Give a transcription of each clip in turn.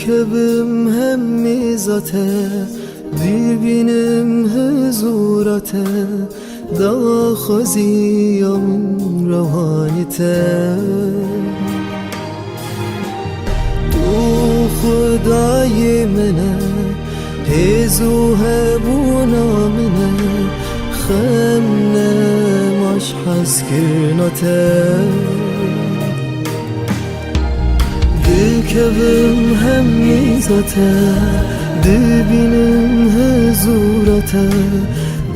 kevim hem mizate, birbinem huzurate, da khaziyam rohanite. Tu khudai mene, hezu hebuna mene, خمنه ماش حس کرناته. دل کبم هم میزاته، دل بینم هزورته،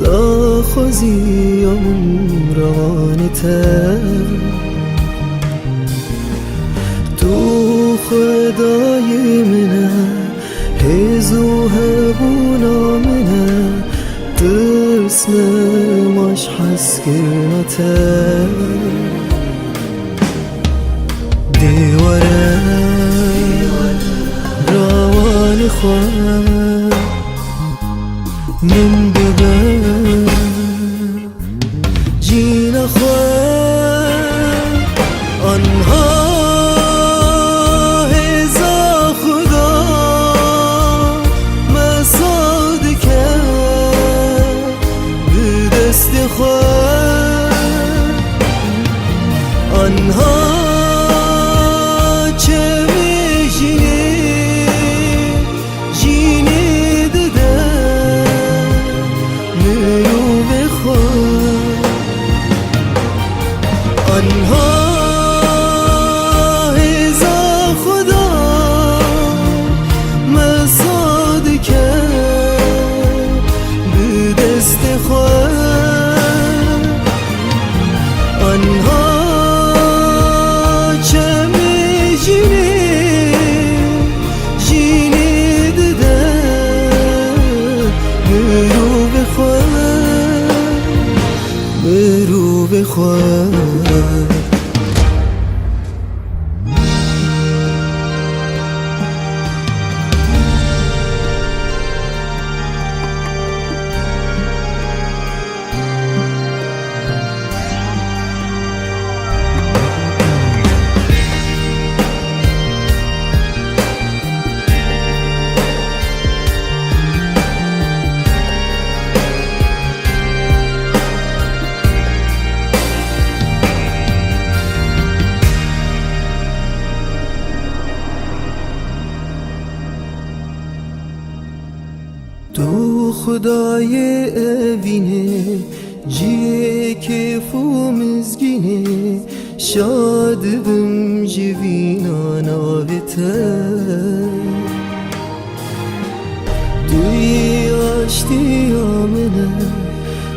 دا خوزیم روانته. تو خدای منه، هزو هبونا منه، ترسمم اش حس کرناته. دیواره روان خواه من ببر جین خواه آنها هزا خدا مساد کرد به دست خواه. آنها آنها هزا خدا مساد کرد به دست خود. آنها چه جینی دده برو به خود، برو به خود. تو خدای اوینه، جیه کیفو مزگینه، شاد بم جوینا ناویته. توی آشتی آمنه،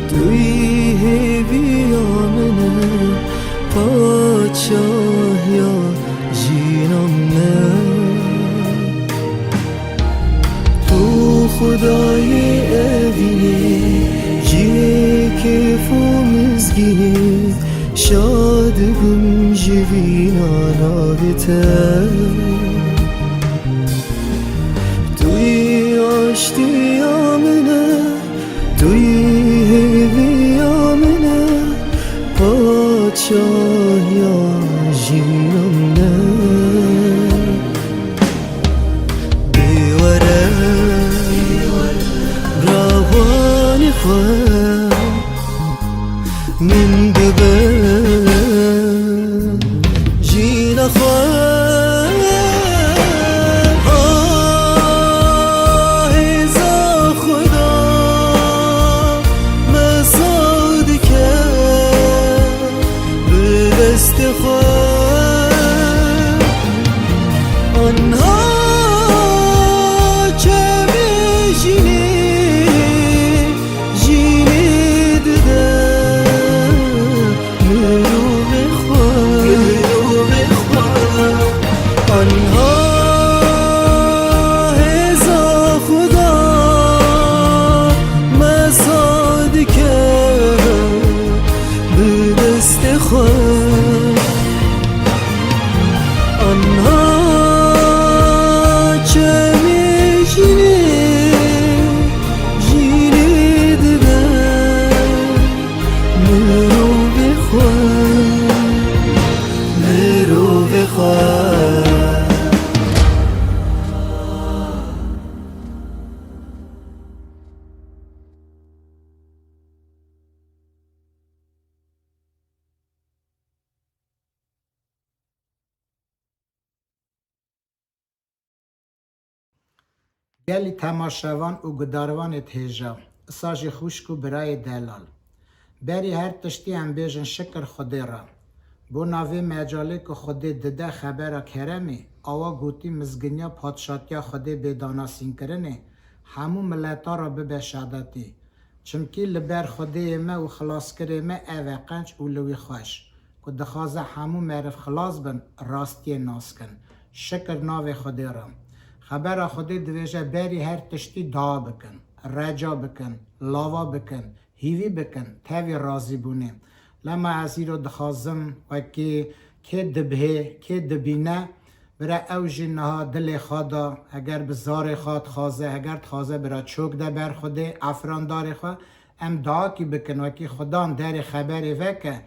توی هیوی آمنه، پادشاه یا جینام نه. خدای اوینه، جیه کیفو مزگینه، شاد بم جوینا ناویته. توی آشتی آمنه، توی هیوی آمنه، پادشاه یا جینم نه. من ببر جین خواه هزا خدا مساد کرد به دست خواه. آنها چه میشینی گلی تماشاوان و گداروان تهجا ساج خوشک و برای دلال بری هر تشتی هم بیجن شکر خودی را بو ناوی مجاله که خودی دده خبر کرمی آوا گوتی مزگنیا پادشاتیا خودی بداناسین کرنه همو ملتا را ببشادتی چمکی لبر خودی ما و خلاص کری ما اوه قنج و لوی خوش که دخوازه همو معرف خلاص بن راستی ناس کن شکر ناوی خودی را خبر خودی دویجه بری هر تشتی دعا بکن رجا بکن لاوا بکن هیوی بکن تاوی رازی بونه لما ازی رو دخوازم و که دبه که دبینه برای اوجی نها دل خوادا اگر بزار خواد خوازه اگر تخوازه برای چوک ده بر خوده افران دار خواه ام دعا کی بکن و که خدا در خبری وکه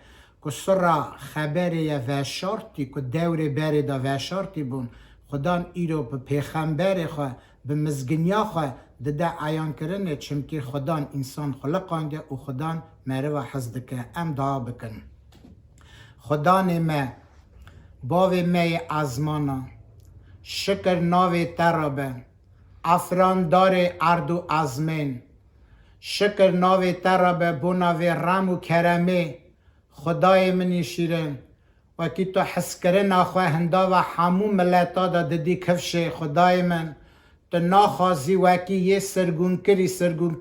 که سر خبری وشارتی که دور بری دا وشارتی بون خدا ای رو به پیغمبر خواه به مزگنیا خواه ده عیان کرنه چمکی خدا انسان خلقانده و خدا مره و حزد که ام دعا بکن خدا نمه باوی می ازمانا شکر ناوی ترابه افران دار اردو ازمین شکر ناوی ترابه بو ناوی رم و کرمه خدای منی شیرین و کی تو حس کرن آخواه هندا و همو ملتا دا ددی کفشه خدای من تو ناخوازی وکی یه سرگون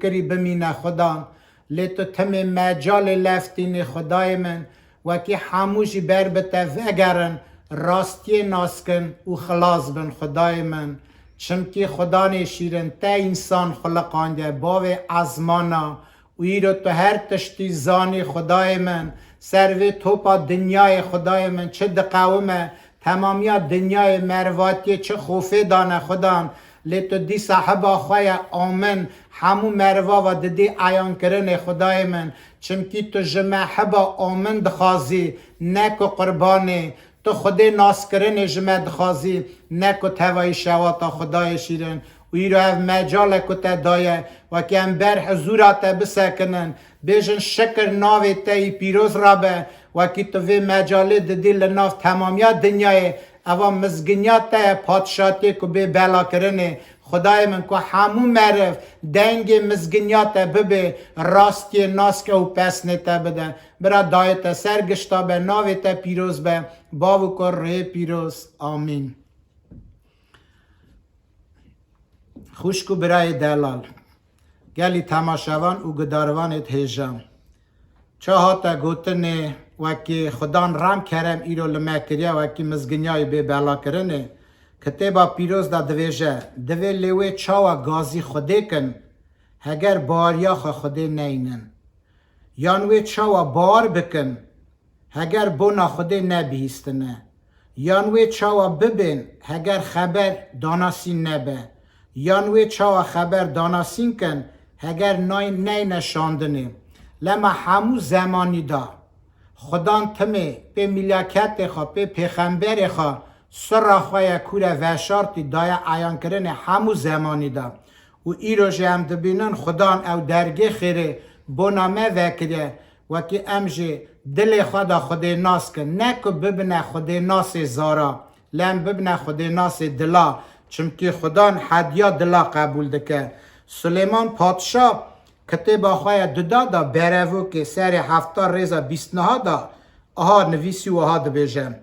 کری بمینه خدا لی تو تم مجال لفتین خدای من وکی هموشی بر بته وگرن راستی ناسکن و خلاص بن خدای من چمکی خدا نشیرن تا انسان خلقانده باوی ازمانا و ایرو تو هر تشتی زانی خدای من سروی توپا دنیای خدای من چه دقومه تمامی دنیای مرواتی چه خوفه دانه خدا لی تو دی صاحب آخواه آمن همو مروا و دی عیان کرن خدای من چمکی تو جمع حبا آمن دخوازی نکو قربانی تو خودی ناس کرن جمع دخوازی نکو توای شواتا خدای شیرن و ایرو او مجال کتا دایه و که هم بر حضورات بسکنن بیجن شکر ناوی تایی پیروز رابه و که تو وی مجاله دی لناف تمامیا دنیای اوا مزگنیات پادشاتی که به بلا کرنه خدای من که همون معرف دنگ مزگنیات ببه راستی ناس که او پس نتا بده برا دایت سرگشتا به ناویت پیروز به باو که ره پیروز آمین خوشکو برای دلال گلی تماشاوان و گداروان تهجم چه هاتا گوتنه و که خدا رام کرم ایرو لما کریا و که مزگنیای به بلا کرنه کتابا پیروز دا دویجه دوی لیوی چاوا گازی خوده کن هگر باریا خوده نینن یانوی چاوا بار بکن هگر بونا خوده نبیستنه یانوی چاوا ببین هگر خبر داناسین نبه یانوی چاوا خبر داناسین کن هگر نای نشاندنه لما همو زمانی دا خدا تمه به ملاکت خواه به پیغمبر خواه سر خواه کوره وشارتی دای عیان کرن همو زمانی دا و ای رو جه هم دبینن خدا او درگه خیره بنامه وکره و که امجه دل خدا خود ناس کن نکو ببنه خود ناس زارا لم ببنه خود ناس دلا چمکی خدا حدیا دلا قبول دکه سلیمان پادشاه کتاب آخواه دادا برهو که سر 7 ریزا 29 دا آها نویسی و آها دبیجم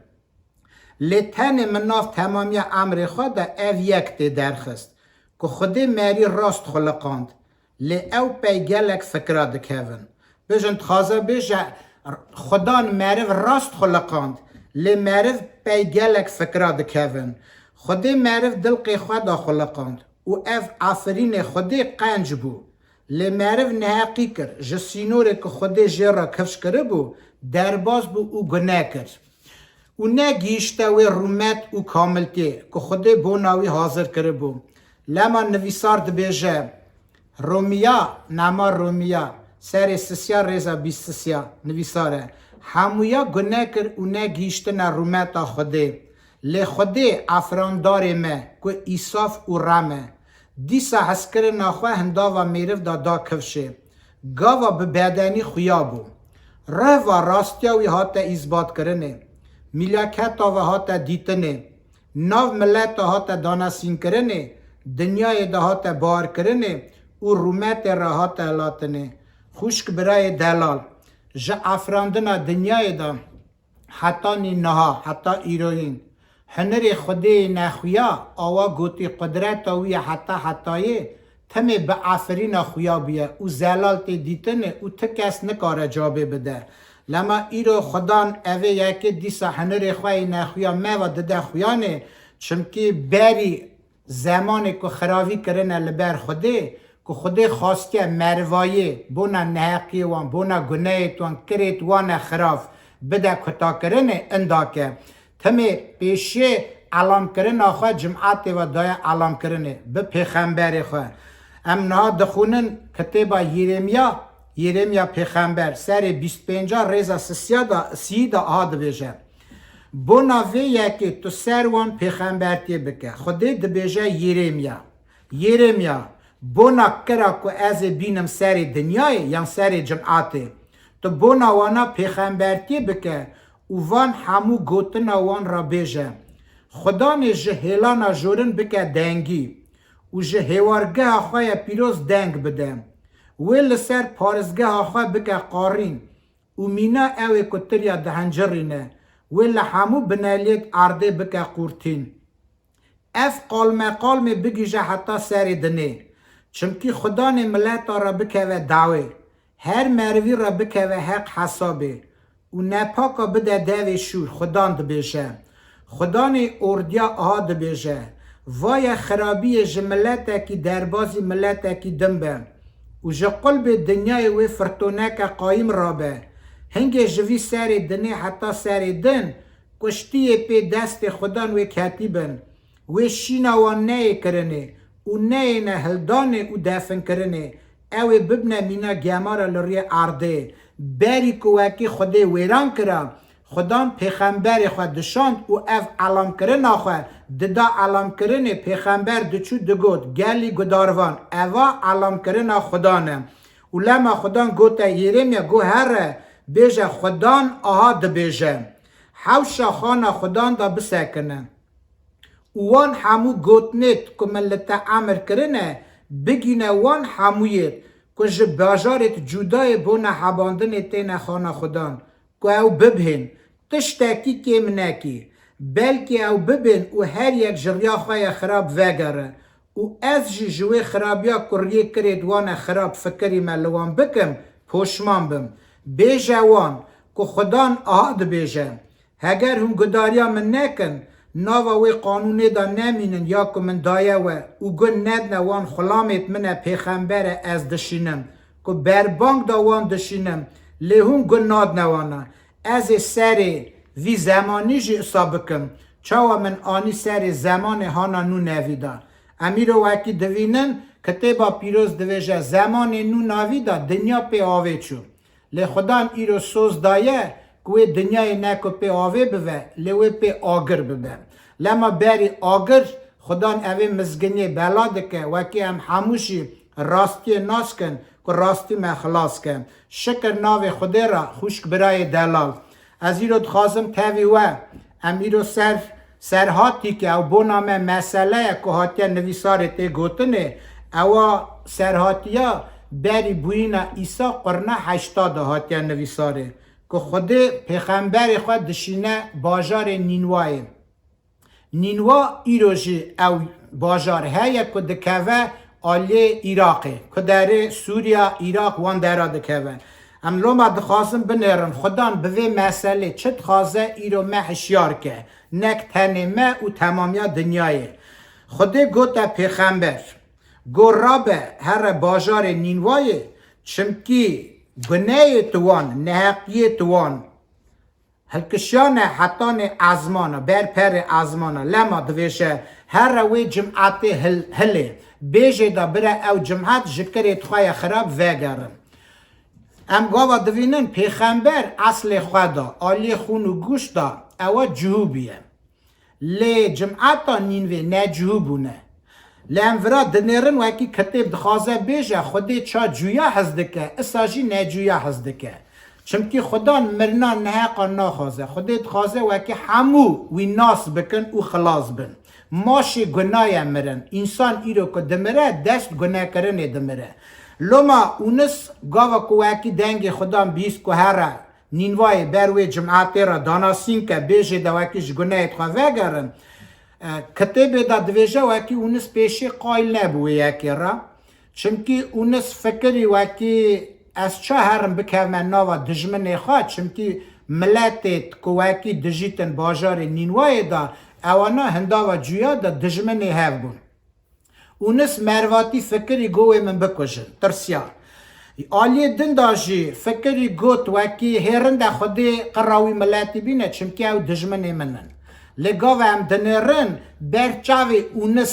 لیتن مناف تمامی امر خود او یک تی درخست که خودی مری راست خلقاند لی او پیگلک فکره دکهون بیجن تخوازه بیجه خدا مری راست خلقاند لی مری پیگلک فکره دکهون خودی مری دلقی خود خلقاند و او آفرین خودی قنج بو لی مری نحقی کرد جسینوری که خودی جیرا کفش کرده بو درباز بو او گناه کرد و نگیشته و رومت و کاملتی که خود بوناوی حاضر کرده بود لما نویسار دبیجه رومیا نما رومیا سر سسیا ریزا 23 نویساره همویا گناه کرد و نگیشته نه رومت خوده لی خوده افراندار ما که ایصاف و رمه دیسا حسکر ناخواه هندا و میرف دا کفشه گاوا به بدنی خویا بو ره و راستیاوی هاتا ایزباد کرنه ملاکت و هاتا دیتنه ناو ملت هاتا داناسین کرنه دنیای ده هات بار کرنه و رومت راحت الاتنه خوشک برای دلال جا افراندنا دنیای ده حتی نینها حتی ایروین هنر خودی نخویا آوا گوتی قدرت وی حتی تمه به آفرین خویا بیه و زلال تی دیتنه و تکس نکاره جابه بده لما ایرو خدان اوه یکی دیسا هنر خواه نخویا و دده خویانه چمکی بری زمانی که خراوی کرنه لبر خوده که خوده خواسته مروایه بونا نحقی وان بونا گناهت وان کرت وان خراف بده کتا کرنه انداکه تمه پیشه علام کرنه خواه جمعات و دای علام کرنه به پیغمبر خواه امنها دخونن کتابا یرمیا پیغمبر سر 25 ریزا سیدا آد بیجه بونا وی یکی تو سر وان پیغمبر تی بکه خوده دبیجه یرمیا بونا کرا که از بینم سر دنیای یا سر جمعاته تو بونا وانا پیغمبر تی بکه و وان همو گوتنا وان را بیجه خدا نه جهلانا جورن بکه دنگی و جهوارگه خواه پیروز دنگ بده ویل سر پارزگه خواه بکه قارین و مینا اوی کتریا دهنجرینه ویل همو بنالیت عرده بکه قورتین اف قالمه بگیجه حتی سر دنه چمکی خدا نه ملت را بکه و دعوه هر مروی را بکه و حق حسابه و نپاکا بده دوی شور خدا دبیشه خدا نه اردیا آها دبیشه وای خرابی جملت کی دربازی ملت کی دنبه و جه قلب دنیای وی فرتونک قایم رابه هنگه جوی سر دنی حتی سر دن کشتی پی دست خدا وی کتیبن وی شینا و نه کرنه و نه هلدانه و دفن کرنه اوی ببنه مینا گمارا لری عرده بری کوکی خوده ویران کرا خدا پیغمبر خود دشاند و اف علام کرن آخواه ددا علام کرن پیغمبر دچو دگود گلی گداروان اوا علام کرن خدا نه و لما خدا گوته یرمیا گو هره بیجه خدا آها ده بیجه حوشا خانا خدا دا بسکنه وان همو گوتنیت که ملت عمر کرنه بگینه وان همویت که جه باجارت جدای بونه حباندن تین خانا خدا که او ببهن تشتاکی کم نکی بلکه او ببین و هر یک جریا خواه خراب وگره و از جوی خرابیا کریه کرد وان خراب فکری ملوان بکم پوشمان بم بیجه وان که خدان آهد بیجه اگر هم گداریا من نکن ناوی قانونی دا نمینن یا که من دایه و گن ند وان خلامت من پیغمبر از دشینم که بربانگ دا وان دشینم لیهون گن ناد نوانه از سر وی زمانی جی اصابکم چاوا من آنی سر زمان هانا نو نویدا امیرو وکی دوینن کتبا پیروز دویجه زمان نو نویدا دنیا پی آوه چو لی خدا ایرو سوز دایه که دنیای نکو پی آوه بوه لیوی پی آگر بوه لما بری آگر خدا اوه مزگنی بلاده که وکی هم هموشی راستی ناس کن که راستی من خلاص کن شکر ناو خدا را خوشک برای دلال از ایرو خواستم تاوی و امیرو سرهاتی که او بونامه مسئله که هاتیا نویساره تی گوتنه او سرهاتیا بری بوینا ایسا قرنه 80 هاتیا نویساره که خود پیغمبر خود دشینه باجار نینواه نینوا ایروژی او باجار هیا که دکوه آلی ایراقه که در سوریا ایراق وان درا دکوه ام لوما دخواستم بنرم خدا به مسئله چت خوازه ایرو ما هشیار که نک تنمه و تمامیا دنیای خدا گوتا پیغمبر گو رابه هر باجار نینوای چمکی گناه توان نحقیه توان هلکشان حتان ازمانا بر پر ازمانا لما دویشه هر روی جمعات هله بیجه دا بره او جمعات جکرت خواه خراب وگرم ام گاوا دوینن پیغمبر اصل خدا آلی خون و گوش دا او جهوبیه لی جمعاتا نینوی نه جهوبونه لی ام ورا دنیرن وکی کتب دخوازه بیجه خودی چا جویا هزدکه اساجی نه جویا هزدکه چمکی خدا مرنا نحقا نخوازه خودی دخوازه وکی همو وی ناس بکن و خلاص بن ماشی گناه مرن انسان ایرو که دمره دست گناه کرنه دمره لما اونس گاوا کوکی دنگ خدام بیست که هر نینوای بروی جماعتی را داناسین که بیجه دواکیش گناه خواه گرن کتابه دا دویجه وکی اونس پیشی قایل نبوی یکی را چمکی اونس فکری وکی از چه هرم بکومن ناوا دجمن خواه چمکی ملتت که وکی دجیتن باجار نینوای دا اوانا هندا و جویا دا دجمن هف بون اونس مرواتی فکری گوه من بکشن ترسیا آلی دن داجی فکری گوت وکی هرنده خودی قراوی ملتی بینه چمکی او دجمن منن لگاوه هم دنرن برچاوی اونس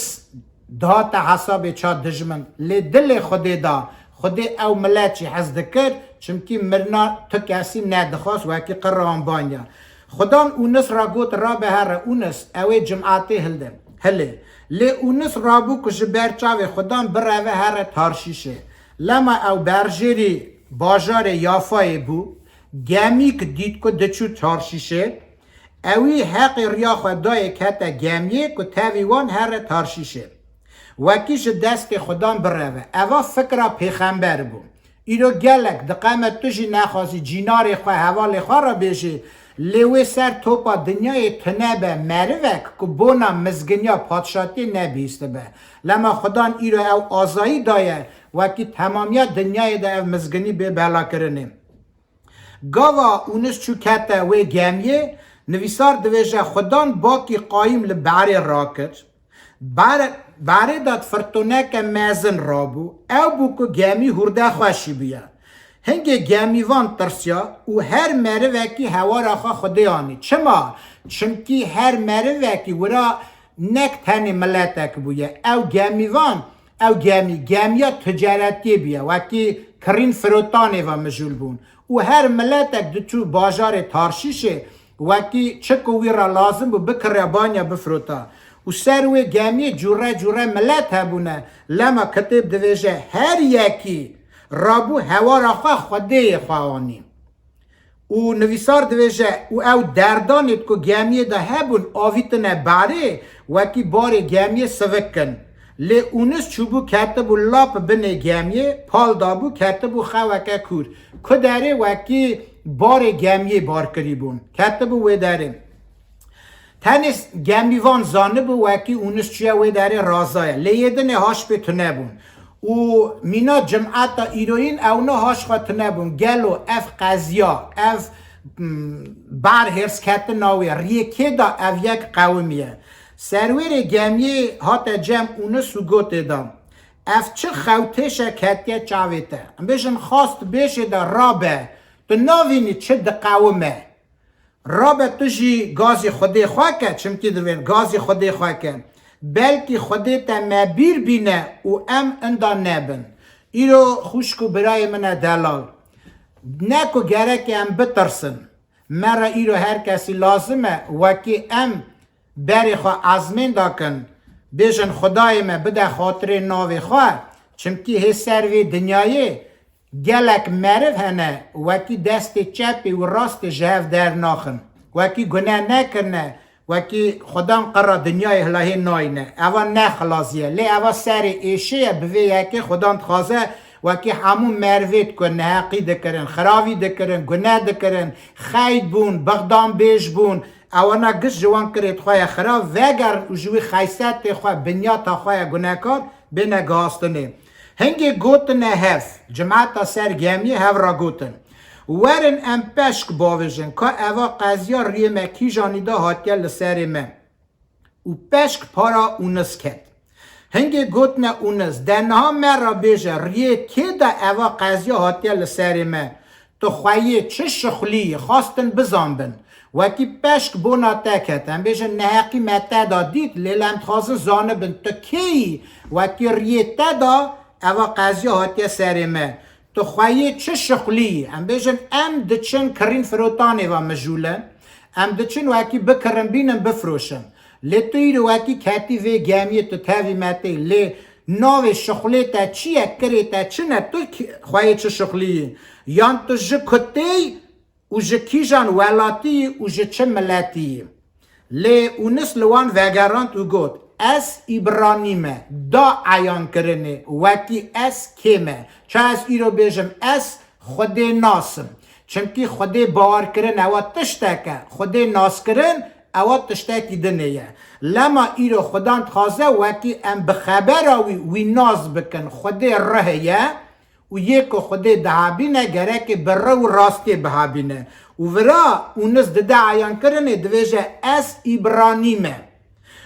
دهات حساب چا دجمن لدل خودی دا خودی او ملتی حزد کرد چمکی مرنا تو کسی ندخواست وکی قرام بانیا خدان اونس را گوت را به هر اونس اوی جماعتی هلدم هلی لی اونس رابو کش برچاوی خدان بروه هر تارشیشه لما او برجری باجار یافای بو گمی که دید که دچو تارشیشه اوی حق ریا خدای کتا گمیه که تاویوان هر تارشیشه وکیش دست خدان بروه اوا فکر پیغمبر بو ایرو گلک دقامت توشی نخواستی جینار خواه حوال خواه را بیشه لیوی سر توپا دنیای تنبه مروک که بونا مزگنیا پادشاتی نبیسته به لما خدان ایرو او آزایی دایه وکی تمامیت دنیای ده او مزگنی به بلا کرنه گاوا اونش چو کتا وی گمیه نویسار دویجه خدان باکی قایم لبعری راکت باره داد فرطونه که مزن رابو او بو که گمی هرده خوشی بیا هنگه گمیوان ترسیا و هر مره وکی هوا را خواه خوده آنی چما؟ چمکی هر مره وکی ورا نک تنی ملتک بویه او گمیوان او گمیا تجارتی بیا وکی کرین فروتانه و مجول بون و هر ملتک دو تو باجار تارشیشه وکی چکوی را لازم بو بکر بانیا بفروتا و سروی گمی جوره ملت هبونه لما کتب دویجه هر یکی رابو هوا را خواه خوده خواهانی و نویسار دویجه او دردانید که گمیه ده هبون آویتنه باره وکی بار گمیه سوکن لی اونس چوبو کتبو لاپ بنه گمیه پال دابو کتبو خوکه کور که داره وکی بار گمیه بار کری بون کتبو وی داره تنیس گمیوان زانه بو وکی اونس چیه وی داره رازایه لی یدنه هاش بتونه بون و مینا جمعتا ایروین اونا هاش خاطنه بون گلو اف قضیا اف بر هرس کت ناوی ریکه دا اف یک قومیه سرویر گمیه هاتا جمع اونو سوگوت دام اف چه خوتش کتیه چاویته بیشن خواست بیشه دا رابه تو ناوینی چه دا قومه رابه تو جی گازی خودی خواه که چمکی دوین گازی خودی خواه که بلکه خودت مبیر بینه و اندا نبن ایرو خوشکو برای من دلال نکو گره که بترسن مرا ایرو هر کسی لازمه وکی بری خواه عزمین داکن بیشن خدای من بده خاطر ناوی خواه چمکی هسروی دنیای گلک مرف هنه وکی دست چپی و راست جهف در ناخن وکی گناه نکنه وکی خدام قرار دنیای هلاهی ناینه اوا نخلازیه لی اوا سر ایشه بوی یکی خدام تخوازه وکی همون مروید کن نحقی دکرن خراوی دکرن گناه دکرن خید بون بغدام بیش بون اوانا گش جوان کرد خواه خراو وگر جوی خیست خواه بنیات خواه گناه کار بینه گاستنه هنگی گوتن هف جماعت سر گمی هف را گوتن ورن ام پشک باویجن که اوا قضیا ریمه کی جانیده هاتیه لسر من و پشک پارا اونس کد هنگی گوتن اونس دنها من را بیجه ریه که دا اوا قضیا هاتیه لسر من تو خواهی چه شخلی خواستن بزنبن وکی پشک بونا تکت هم بیجه نحقی متدا دید لیلم تخوازن زانه بن تو کی وکی ریه تدا اوا قضیا هاتیه سر من تو خواهی چه شغلی هم بیشن دچن کرین فروتانه و مجوله دچن وکی بکرن بینن بفروشن لی توی رو وکی کتی وی گمیه تو تاوی متی لی ناو شغلی تا چیه کری تا چنه تو خواهی چه شغلی یان تو جه کتی و جه کی جان ولاتی و جه چه ملتی لی اونس لوان وگران تو گود اس ایبرانیمه دا عیان کرنه وکی اس کمه چه از ایرو بیجم اس خود ناسم چونکی خود باور کرن او تشتکه خود ناس کرن او تشتکی دنیه لما ایرو خودان تخوازه وکی ام بخبر وی ناز بکن خود رهیه و یک خود دهابینه گره که بره و راستی بهابینه و ورا اونس دده عیان کرنه دویجه اس ایبرانیمه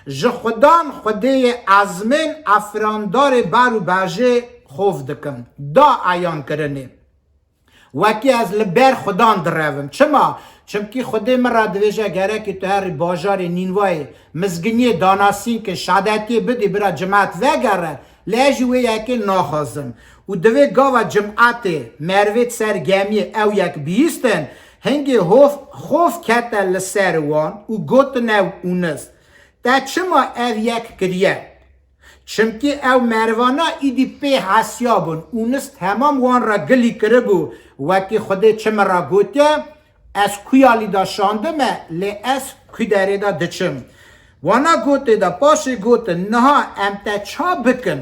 ج خودان خوده عزمین افراندار برو باجه خوف دکم دا عیان کرنه وکی از لبر خودان دروم چما؟ چمکی خوده مرا دویجه گره که تو هر باجار نینوای مزگنی داناسین که شادتی بدی برا جماعت وگره لیجوی یکی ناخازم و دوی گاوا جماعت مروید سرگمی او یک بیستن هنگی خوف کتا لسر وان و گوتنه اونست تا چما او یک کریه چمکی او مروانا ایدی پی حسیابون اونست تمام وان را گلی کربو وکی خوده چما را گوته از کویالی دا شاندمه لی از کوی داره دا دچم وانا گوته دا پاشه گوته نها ام تا چا بکن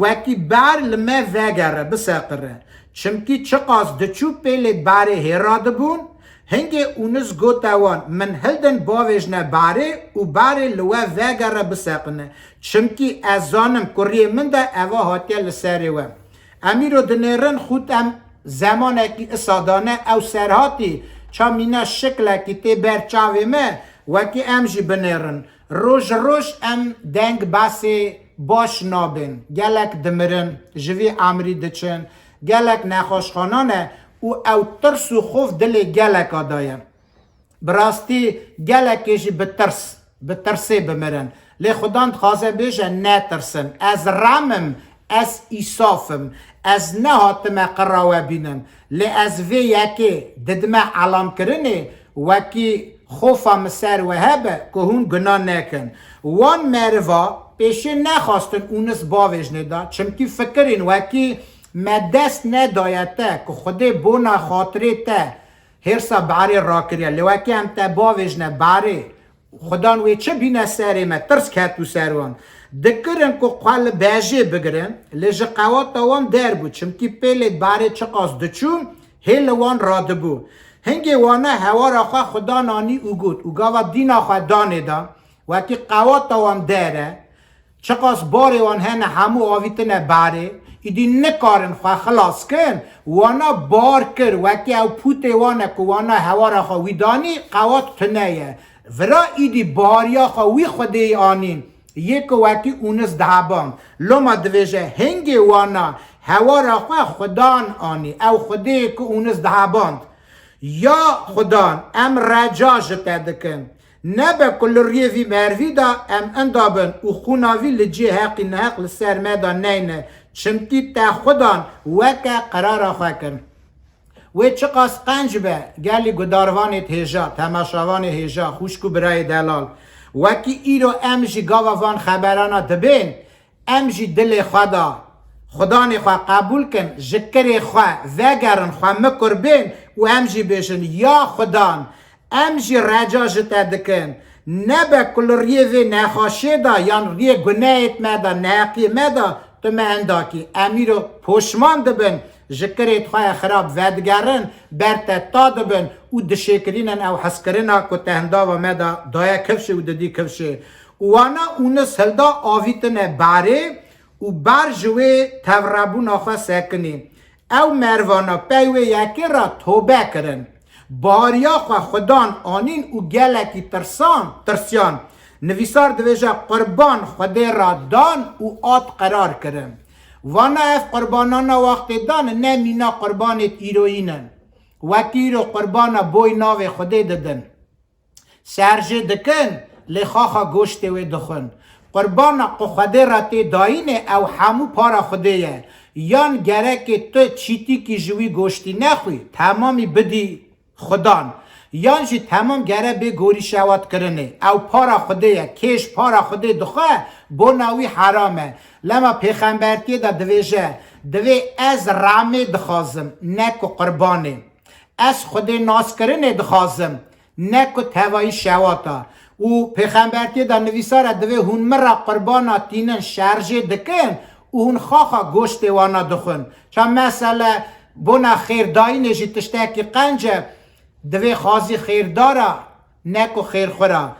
وکی بار لمه وگره بساقره چمکی چقاس دچو پیلی باره هراده بون هنگی اونس گوته وان من هلدن باویجنه باره و باره لوه وگره بساقنه چمکی از زانم کریه من دا اوه هاتیه لسره و امیرو دنیرن خود ام زمانه که اصادانه او سرهاتی چا مینا شکله که تی برچاوی مه وکی ام جی بنیرن روش ام دنگ باسی باش نابین گلک دمرن جوی عمری دچن گلک نخوشخانانه او ترس و خوف دل گلک آدایم براستی گلکیشی بترسی بمرن لی خودان خواسته بیشه نترسن از رمم از ایصافم از نهاتم قراوه بینم لی از وی یکی ددمه علام کرنه وکی خوفم سر و هبه که هون گناه نکن وان مروا پیشه نخواستن اونس باویج ندا چمکی فکرین وکی مدست ندایته که خوده بونا خاطره ته هرسا باری را کریه لوکی هم تا باویج نباری خدان وی چه بینه سری ما ترس کتو سروان دکرن که قل باجه بگرن لیجه قوات وان در بود چمکی پیلید باری چقاس دچون هیل وان راده بود هنگی وانه هوا را خواه خدا نانی او گود او گاوا دینا خواه دانه دا وکی قوات وان داره چقاس باری وان هنه همو آویتنه باری ایدی نکارن خواه خلاص کن وانا بار کر وکی او پوت وانه که وانا هوا را خواه ویدانی قوات تنهیه ورا ایدی باریا خواه وی خوده آنین یک وکی اونس دهبان لما دویجه هنگی وانا هوا را خواه خدان آنی او خوده که اونس دهباند یا خدان ام رجاج تدکن نبه کل ریوی مروی دا ام اندابن و خوناوی لجی حقی نحق لسر میدان نینه چمکی تا خدان وکا قرار خواه کن و چقاس قنج به گلی گداروان تیجا تماشاوان هیجا خوشکو برای دلال وکی ایرو امجی گاوان خبرانا دبین امجی دل خدا خواه قبول کن جکر خواه وگرن خواه مکر بین و امجی بیشن یا خدا امجی رجاج تدکن نبه کل ریوی نخواشه دا یا ریه گناهت مدا نحقی مدا تو مهنداکی امیرو پشمان دبن جکرت خواه خراب ودگرن برت تا دبن او دشکرینن او حسکرنا که تهندا و مدا دایا کفشه و ددی کفشه وانا اونس هلدا آویتن باره و بر جوی توربون آخوا سکنی او مروانا پیوه یکی را توبه کرن باریا خوا خدان آنین و گلکی ترسیان نویسار دویجه قربان خوده را دان و آت قرار کرن وانا اف قربانانا وقت دان نمینا قربانت ایروینن وکی رو قربانا بوی ناو خوده ددن سرجه دکن لخاخا گوشت و دخن قربانا خوده را تی داینه او همو پارا خوده یه یان گره که تو چیتی که جوی گوشتی نخوی تمامی بدی خدان یان جی تمام گره به گوری شوات کرنه او پارا خوده یه کش پارا خوده دخواه بو ناوی حرامه لما پیغمبرتی دا دویجه دوی از رامه دخوازم نکو قربانه از خود ناس کرنه دخوازم نکو توایی شواتا و پیغمبرتی دا نویسار دوی هون مرا قربانا تینن شرجه دکن و هون خاخا گوشت وانا دخون چون مثلا بنا خیردایی نجی تشتاکی قنجه دوی خازی خیردارا نکو خیر خورا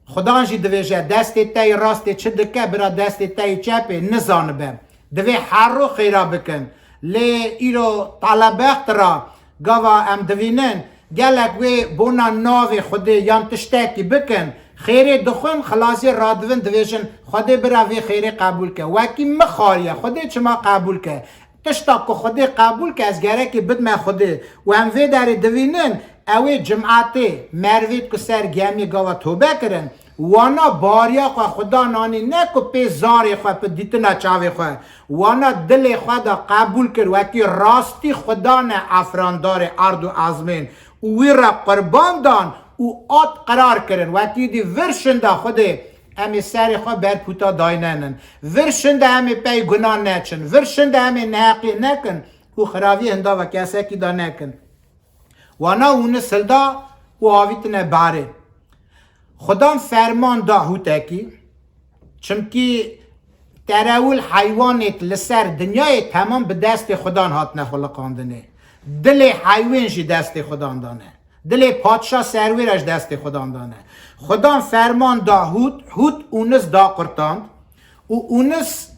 خدا جی دوی جه دست تای راست چه دکه برا دست تای چپه نزان به دوی حرو خیرا بکن لی ایرو طلبخت را گاوا ام دوینن گلک وی بونا ناوی خوده یان تشتاکی بکن خیره دخون خلاصی رادون دویشن خوده برا وی خیره قبول که وکی مخاریه خوده چما قبول که تشتا که خوده قبول که از گره که بد من خوده و هم وی در دوینن اوی جمعاتی مروید که سر گمی گاوا توبه کرن وانا باریا خواه خدا نانی نکو پی زاری خواه پی دیتنا چاوی خواه وانا دل خواه دا قبول کر وکی راستی خدا نه افراندار ارد و ازمین وی را قربان دان او آت قرار کرن وکی دی ورشن دا خوده امی سری خواه بر پوتا دای ننن ورشن دا امی پی گناه نچن ورشن دا امی نحقی نکن او خراوی هندا و کسی که دا نکن وانا اون سلدا و آویت نباره خدا فرمان دا هوتاکی چمکی تراول حیوانت لسر دنیای تمام به دست خدا هات نخلقاندنه دل حیوان جی دست خدا دانه دل پادشاه سرویرش دست خدا دانه خدا فرمان دا هوت اونس دا قرطاند و اونس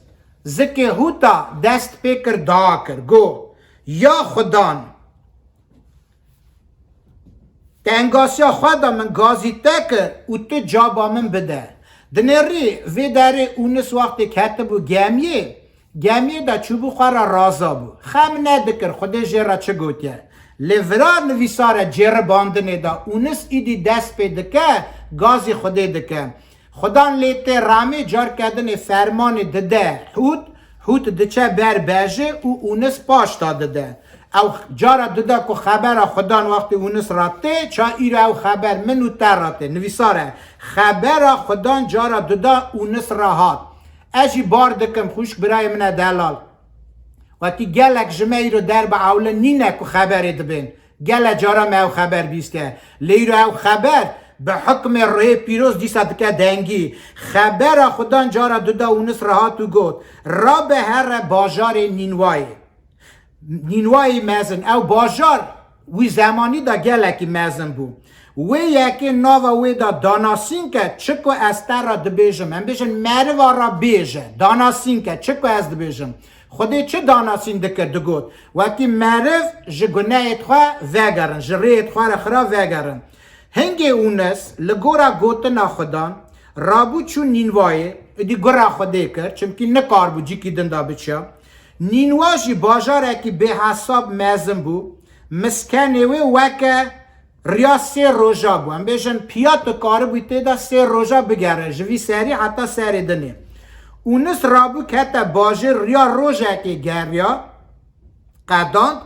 زکی هوتا دست پیکر دا کر گو یا خدا تنگاسیا خوادا من گازی تکر و تو جابا من بده دنری وی داره اونس وقتی کتبو گمیه دا چوبو خواه رازا بو خم ندکر خوده جره چه گوتیه لیورا نویساره جره باندنه دا اونس ایدی دست پیدکه گازی خوده دکه خدا لیته رامی جار کردن فرمان دده هوت دچه بر بجه و اونس پاش داده او جارا داده که خبر خدا وقتی اونس راته چا ایره او خبر منو تر راته نویساره خبر خدا جارا داده اونس راحات اجی بار دکم خوش برای من دلال وقتی گلک جمعه ایرو در با اوله نینه که خبری دبین گله جارا ما او خبر بیسته لیرو او خبر به حکم ره پیروز دیسا دکه دنگی خبر خدا جارا داده اونس راحات و گود را به هر باجار نینوای مزن او باجار وی زمانی دا گلکی مزن بو وی یکی ناو وی دا داناسین که چکو از تر را دبیجم من بیجم مروا را بیجه داناسین که چکو از دبیجم خودی چه داناسین دکر دگود وکی مرف جگونه اتخوا وگرن جری اتخوا رخرا وگرن هنگی اونس لگورا گوتنا خودان رابو چون نینوای دی گورا خوده کر چمکی نکار بو جی کی دندا بچه نینواجی باجاره که به حساب مزن بو مسکنه وکه ریا 3 روزا بو هم بیشن پیات کار بویته دا 3 روزا بگره جوی سری حتی سری دنه اونس رابو که تا باجه ریا روزا که گریا قداند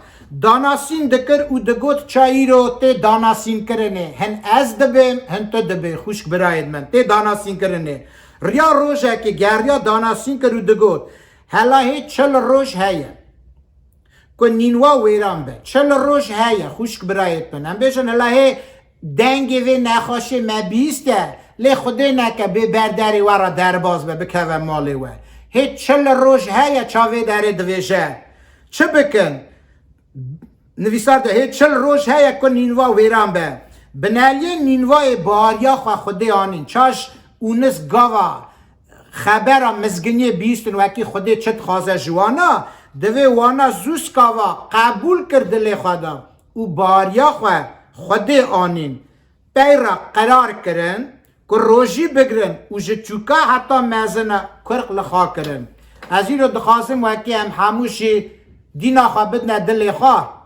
داناسین دکر او دگوت چایی رو تی داناسین کرنه هن از دبیم هن تو دبی خوشک براید من تی داناسین کرنه ریا روزا که گریا داناسین کر او دگوت هلا هی 40 روز هیا که نینوا ویران به 40 روز هیا خوشک برایت من هم بیشن هلا هی دنگی وی نخواشه مبیسته لی خوده نکه به برداری ورا درباز به بکوه مالی و هی 40 روز هیا چاوی داره دویشه چه بکن نویسار ده هی 40 روز هیا که نینوا ویران به بنالیه نینوای باریا خواه خوده آنین چاش اونس گاوا خبر مزگنی بیستن وکی خوده چت خوازه جوانا دوی وانا زوس کاوا قبول کرده لی خدا او باریا خوده آنین پیرا قرار کرن که روژی بگرن او جچوکا حتی مزنه کرق لخوا کرن از این رو دخواستم وکی هم هموشی دینا خوابت نده لی خواه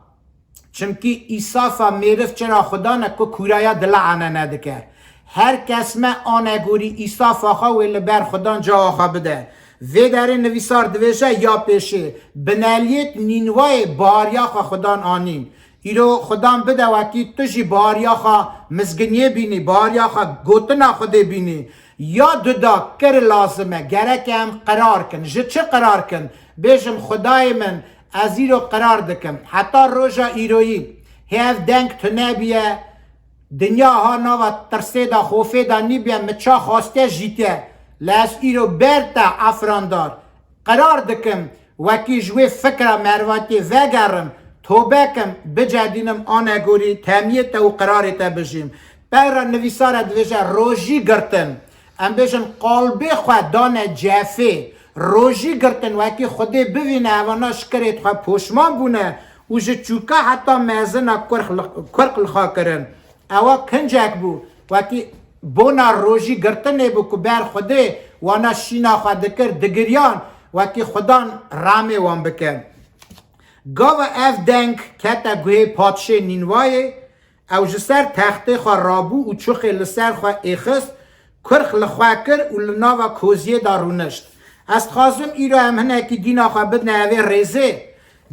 چمکی ایصافا میرف چرا خدا نکو کورایا دلعانه ندکه هر کس ما آنگوری ایسا فاخا و لبر خدا جا آخا بده وی در نویسار دویشه یا پیشه بنالیت نینوای باریا خوا خدا آنین ایرو خدا بده وکی تجی باریا خوا مزگنیه بینی باریا خوا گوتنا خوده بینی یا ددا کر لازمه گره که هم قرار کن چه قرار کن بیشم خدای من از ایرو قرار دکم حتی روژا ایرویی هف دنگ تو نبیه دنیا ها نوا ترسه دا خوفه دا نیبیا مچا خواسته جیته لاس ایرو برتا افراندار قرار دکم وکی جوی فکر مرواتی وگرم توبه کم بجدینم آنه گوری تمیت و قرارت بجیم برا نویسار دویجه روژی گرتن ام بجن قلبی خواه دانه جفه روژی گرتن وکی خوده ببینه اوانا شکرت خواه پوشمان بونه و جه چوکا حتی مزنه کرق لخوا کرن اوا کنجک بو وکی بونا روژی گرتنه بو که بر خوده وانا شینا خواه دکر دگریان وکی خودان رامه وان بکن گاو اف دنگ کتا گوه پادشه نینوایه او جسر تخته خواه رابو و چوخه لسر خواه ایخست کرخ لخواه کر و لناوا کوزیه دارونشت است خازم ایرو هم هنه که دینا خواه بدنه اوه ریزه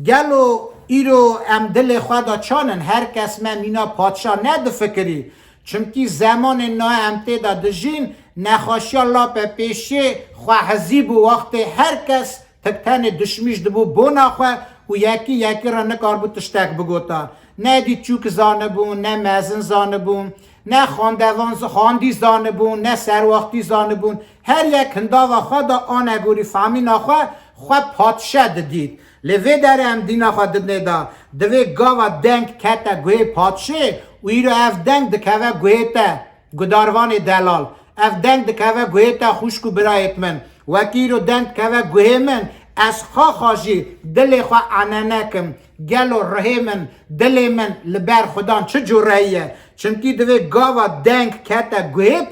گلو ایرو ام دل خواه دا چانن هر کس من مینا پادشاه ند فکری چونکی زمان نا امته دا دجین نخواشی الله پا پیشه خواه حزیب و وقت هر کس تکتن دشمیش دبو بونا خواه و یکی را نکار بود تشتک بگوتا نه دی چوک زانه بون نه مزن زانه بون نه خاندی زانه بون نه سروختی زانه بون هر یک هندا و خواه دا آنه گوری فهمینا خواه پادشه دید لوی داره هم دینا خواه دنه دا دوی گاوا دنگ کتا گوه پادشه و ایرو اف دنگ دکوه گوه تا گداروان دلال اف دنگ دکوه گوه تا خوشکو برایت من وکی ایرو دنگ دکوه گوه من از خواه خواجی دل خواه عننکم گل و ره من دل من لبر خودان چه جوراییه چونکی دوی گاوا دنگ کتا گوه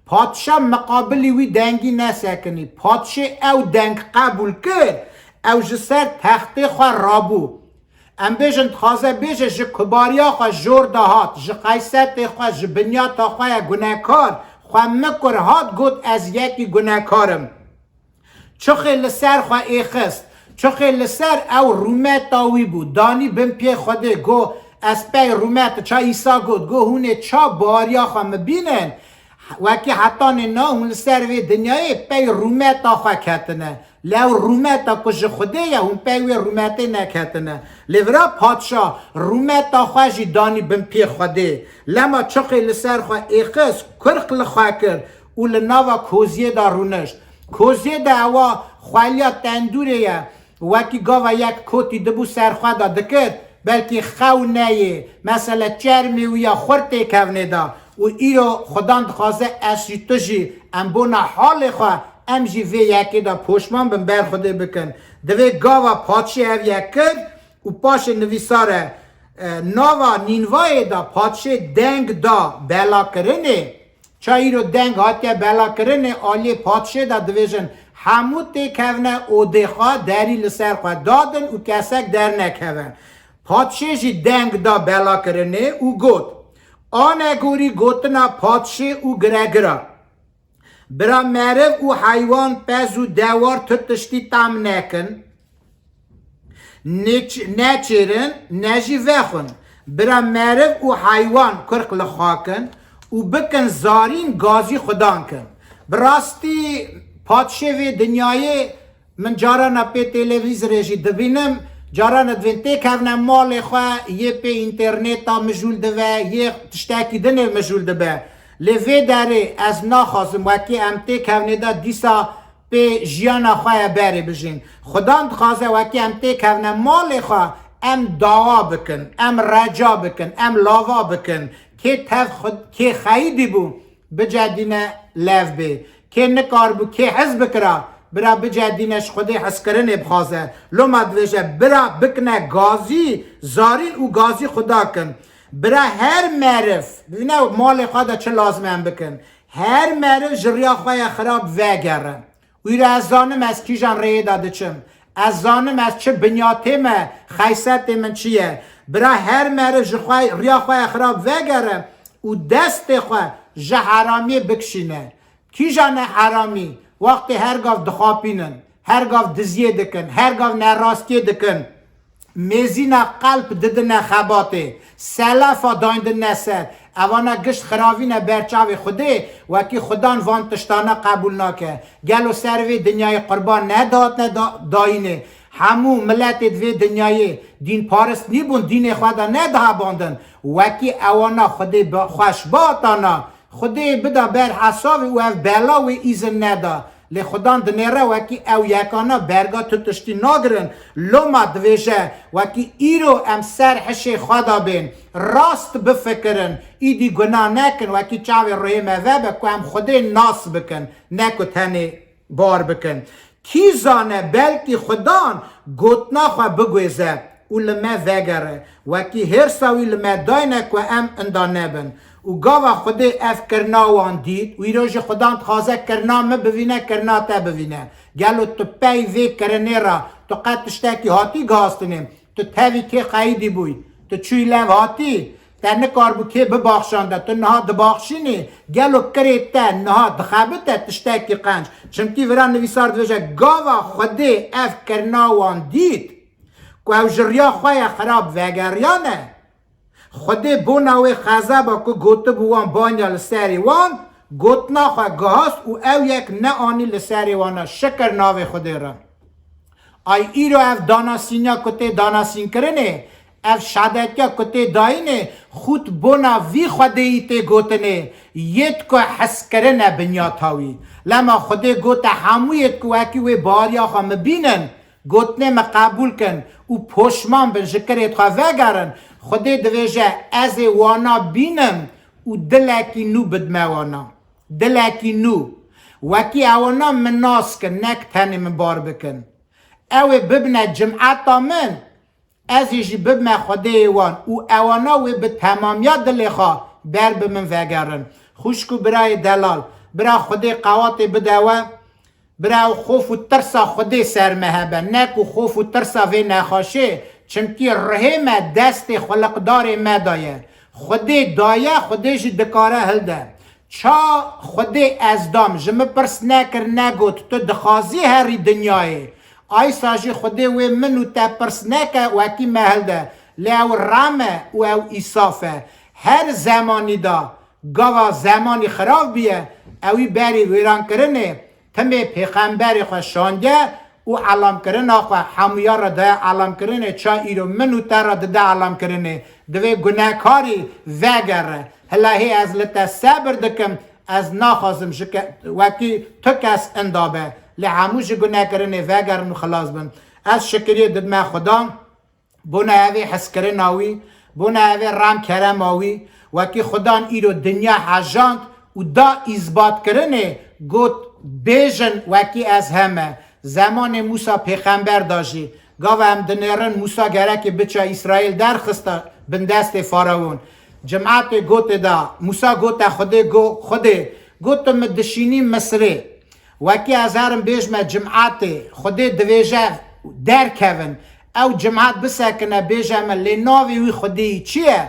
پادشه مقابلی وی دنگی نسکنی پادشه او دنگ قبول کرد او جسر تخته خواه رابو ام بیجن تخوازه بیجه جه کباریا خواه جور دهات جه قیست خواه جه بنیات خواه گناهکار خواه مکر هات گود از یکی گناهکارم چخه لسر خواه ایخست چخه لسر او رومت تاوی بود دانی بم پی خوده گو از پی رومت چا ایسا گود گو هونه چا باریا خواه مبینن وکی حتی نه هون لسر وی دنیای پی رومت تا خواه کتنه لو رومت تا کش خوده یا هون پی وی رومت نکتنه لیورا پادشاه رومت تا خواه جی دانی بم پی خوده لما چخه لسر خواه ایخست کرق لخواه کرد او لناوا کوزیه دارونشت کوزیه دا اوا خوالیا تندوره یا وکی گاوا یک کوتی دبو سرخواه دا دکت بلکه خو نیه مثلا چرمی و یا خورته کونه دا و ایرو خدان دخوازه اشی تجی ام بونا حال خواه ام جی وی یکی دا پوشمان بم بر خوده بکن دوی گاوا پادشه او یک کرد و پاش نویساره ناوا نینوای دا پادشه دنگ دا بلا کرنه چایی رو دنگ هاتیا بلا کرنه آلی پادشه دا دویجن همو تکونه او دخواه داری لسر خواه دادن و کسک در نکون پادشه جی دنگ دا بلا کرنه او گوت آنه گوری گوتنا پادشه او گرگرا برا معرف او حیوان پز و دوار تتشتی تام نکن نچرن نجی وخون برا معرف او حیوان کرق لخاکن و بکن زارین گازی خدان کن براستی پادشه و دنیای من جارا پی تلویزر جی دبینم جارا دوین تکنم مال خواه یه پی اینترنت ها مجول دوه یه تشتاکی دنه مجول دوه لوی داره از ناخواستم وکی ام تکنه دا دیسا پی جیانا خواه بره بجین خدان خواسته وکی ام تکنم مال خواه ام دعا بکن ام رجا بکن ام لاوا بکن که تف خود که خیدی بو بجدینه لف بی که نکار بو که حزب کرا برا بجدینش خودی حس کرنه بخوازه لما دوشه برا بکنه گازی زارین او گازی خدا کن برا هر معرف ببینه مال خدا چه لازمه هم بکن هر معرف جریا خواه خراب وگرن وی را از زانم از کی جان ریه داده چم از زانم از چه بنیاته من خیست من چیه برا هر معرف ریا خواه خراب وگرن و دست خواه جه حرامی بکشینه کی جان حرامی وقتی هرگاه دخاپینن هرگاه دزیه دکن هرگاه نراستی دکن میزینا قلب ددن خباته سلافا داینده نسر اوانا گشت خراوینه برچاوی خوده وکی خدان وان تشتانه قبول نکه گلو سروی دنیای قربان نداد داینه همو ملت دوی دنیای دین پارست نیبون دین خدا نده باندن وکی اوانا خودی خوش باتانا خودی بدا بر حساب و او بلا و ایزن نده لی خدان دنیره وکی او یکانا برگا تو تشتی ناگرن لما دویجه وکی ایرو ام سرحش خدا بین راست بفکرن ایدی گناه نکن وکی چاوی روی موه بکو ام خودی ناس بکن نکو تنی بار بکن کی زانه بلکی خدان گوتنا خواه بگویزه او لما وگره وکی هر ساوی لما داینه که ام اندانه بن و گاوا خودی اف کرنا وان دید و ایروژ خدان تخوازه کرنا ما ببینه کرنا تا ببینه گلو تو پی وی کرنه را تو قد تشتاکی هاتی گاستنیم تو تاوی که قایدی بوی تو چوی لو هاتی تا نکار بو که بباخشانده تو نها دباخشینی گلو کری تا نها دخابته تشتاکی قنج چمکی وران نویسار دوشه گاوا خودی اف کرنا وان دید که او جریا خواه خراب وگریانه خودی بوناوی خزبا که گوته بوان بانیا لسری وان گوتنا خواه گهاست و او یک نه آنی لسری وانا شکر ناوی خودی را آی ایرو اف داناسینیا کتی داناسین کرنه اف شادتیا کتی داینه خود بونا وی خودی ایتی گوتنه یت که حس کرنه بنیاتاوی لما خودی گوته همویت که وکی وی باریا خواه مبینن گوتنه مقبول کن و پشمان بن شکریت خواه وگرن خودی دویجه از وانا بینم و دلکی نو بدمه وانا دلکی نو وکی اوانا مناس کن نک تنی من بار بکن او ببنه جمعتا من ازیجی ببمه خودی وان و اوانا وی به تمامیت دلی خواه بر بمن وگرن خوشکو برای دلال برای خودی قواتی بدوه برای خوف و ترسا خودی سرمهبه نک و خوف و ترسا وی نخواشه چمکی رحمه دست خلقدار مدایه خودی دایه خودیش دکاره هلده چا خودی از دام جمع پرس نکر نگوت تو دخوازی هری دنیای آی ساجی خودی وی منو تا پرس نکر وکی مهلده لی او رامه و او ایصافه هر زمانی دا گاوا زمانی خراب بیه اوی بری ویران کرنه تمه پیغمبری خواه شانده و علام کرنه خواه حمویا را ده علام کرنه چا ایرو منو تا را ده علام کرنه دوی گناهکاری وگره هلاهی از لطه صبر دکم از ناخوازم وکی تو کس اندابه لحموش گناه کرنه وگرن و خلاص بن از شکریه ددمه خدا بونه اوی حس کرن آوی بونه اوی رام کرم آوی وکی خدا ایرو دنیا حجاند و دا اثبات کرنه گوت بیجن وکی از همه زمان موسی پیغمبر داشتی گاو هم دنیرن موسی گره که بچه اسرائیل درخسته بندست فاراون جماعت گوت دا موسی گوت خودی گوت مدشینی مصری وکی از هرم بیجمه جماعت خودی دویجه در کون او جماعت بسکنه بیجمه لناوی وی خودی چیه؟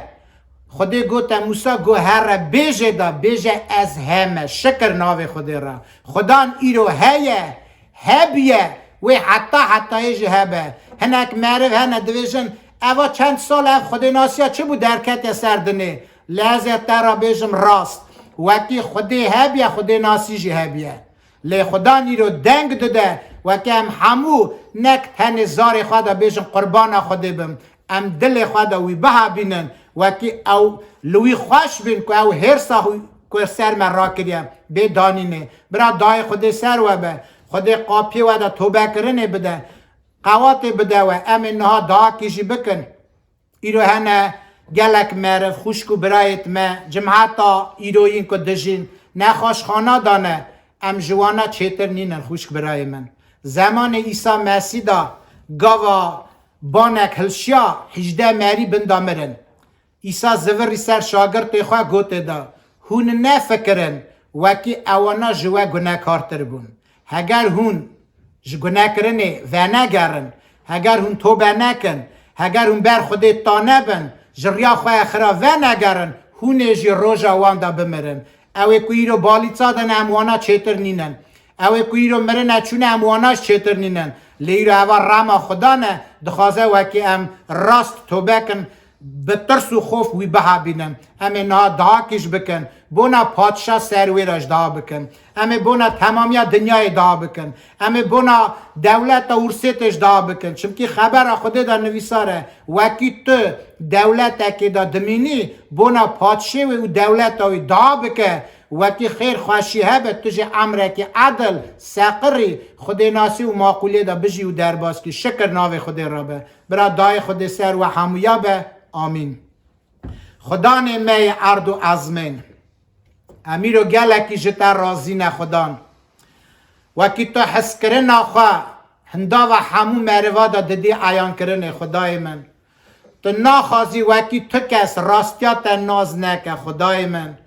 خودی گوته موسی گو هر بیجه دا بیجه از همه شکر ناوی خودی را خدان ایرو هیه هبیه وی حتی ایجه هبه هنک معرف هنه دویجن اوا چند سال اف خودی ناسیا چه بود درکت سردنه لازه ترا بیجم راست وکی خودی هبیه خودی ناسی جه هبیه لی خدا نیرو دنگ داده وکی هم همو نک تن زار خدا بیجم قربان خودی بم ام دل خدا وی بها بینن وکی او لوی خوش بین که او هرسا که سر من را کریم به دانینه برا دای خودی سر و به خودی قاپی و دا توبه کرنه بده قواتی بده و امین نها دا کشی بکن ایرو هنه گلک معرف خوشکو برایت ما جمعاتا ایرو این که دجین نخواش خانه دانه ام جوانا چیتر نینن خوشک برای من زمان عیسی مسیح دا گاوا بانک هلشیا 18 مری بندامرن عیسی زوری سر شاگرد خواه گوته دا هون نفکرن وکی اوانا جوا گناه کارتر بون هگر هون گناه کرنه و نگرن هگر هون توبه نکن هگر هون بر خودی تانه بن جریا خواه خرا و نگرن هونه جی روژا واندا بمرن اوه کوئی رو بالیتسا دن اموانا چیتر نینن اوه کوئی رو مرن چون امواناش چیتر نینن لیرو اوه راما خدا نه دخوازه وکی ام راست توبه کن به ترس و خوف وی بها بینن امی نا داکش بکن بونا پادشاه سرویرش دا بکن امی بونا تمامی دنیای دا بکن امی بونا دولت ورسیتش دا بکن چونکی خبر خود دا نویساره وکی تو دولت اکی دا دمینی بونا پادشه و دولت اوی دا بکن وکی خیر خوشی هبه توش امره که عدل سقری خود ناسی و معقوله دا بجی و درباز که شکر ناو خود را به برا دای خود سر و همویا به آمین خدان می ارد و ازمین امیرو گلکی جتا رازی نه خدان وکی تو حس کرن آخوا هندا و همو مروا دا ددی عیان کرن خدای من تو ناخوازی وکی تو کس راستیات ناز نکه خدای من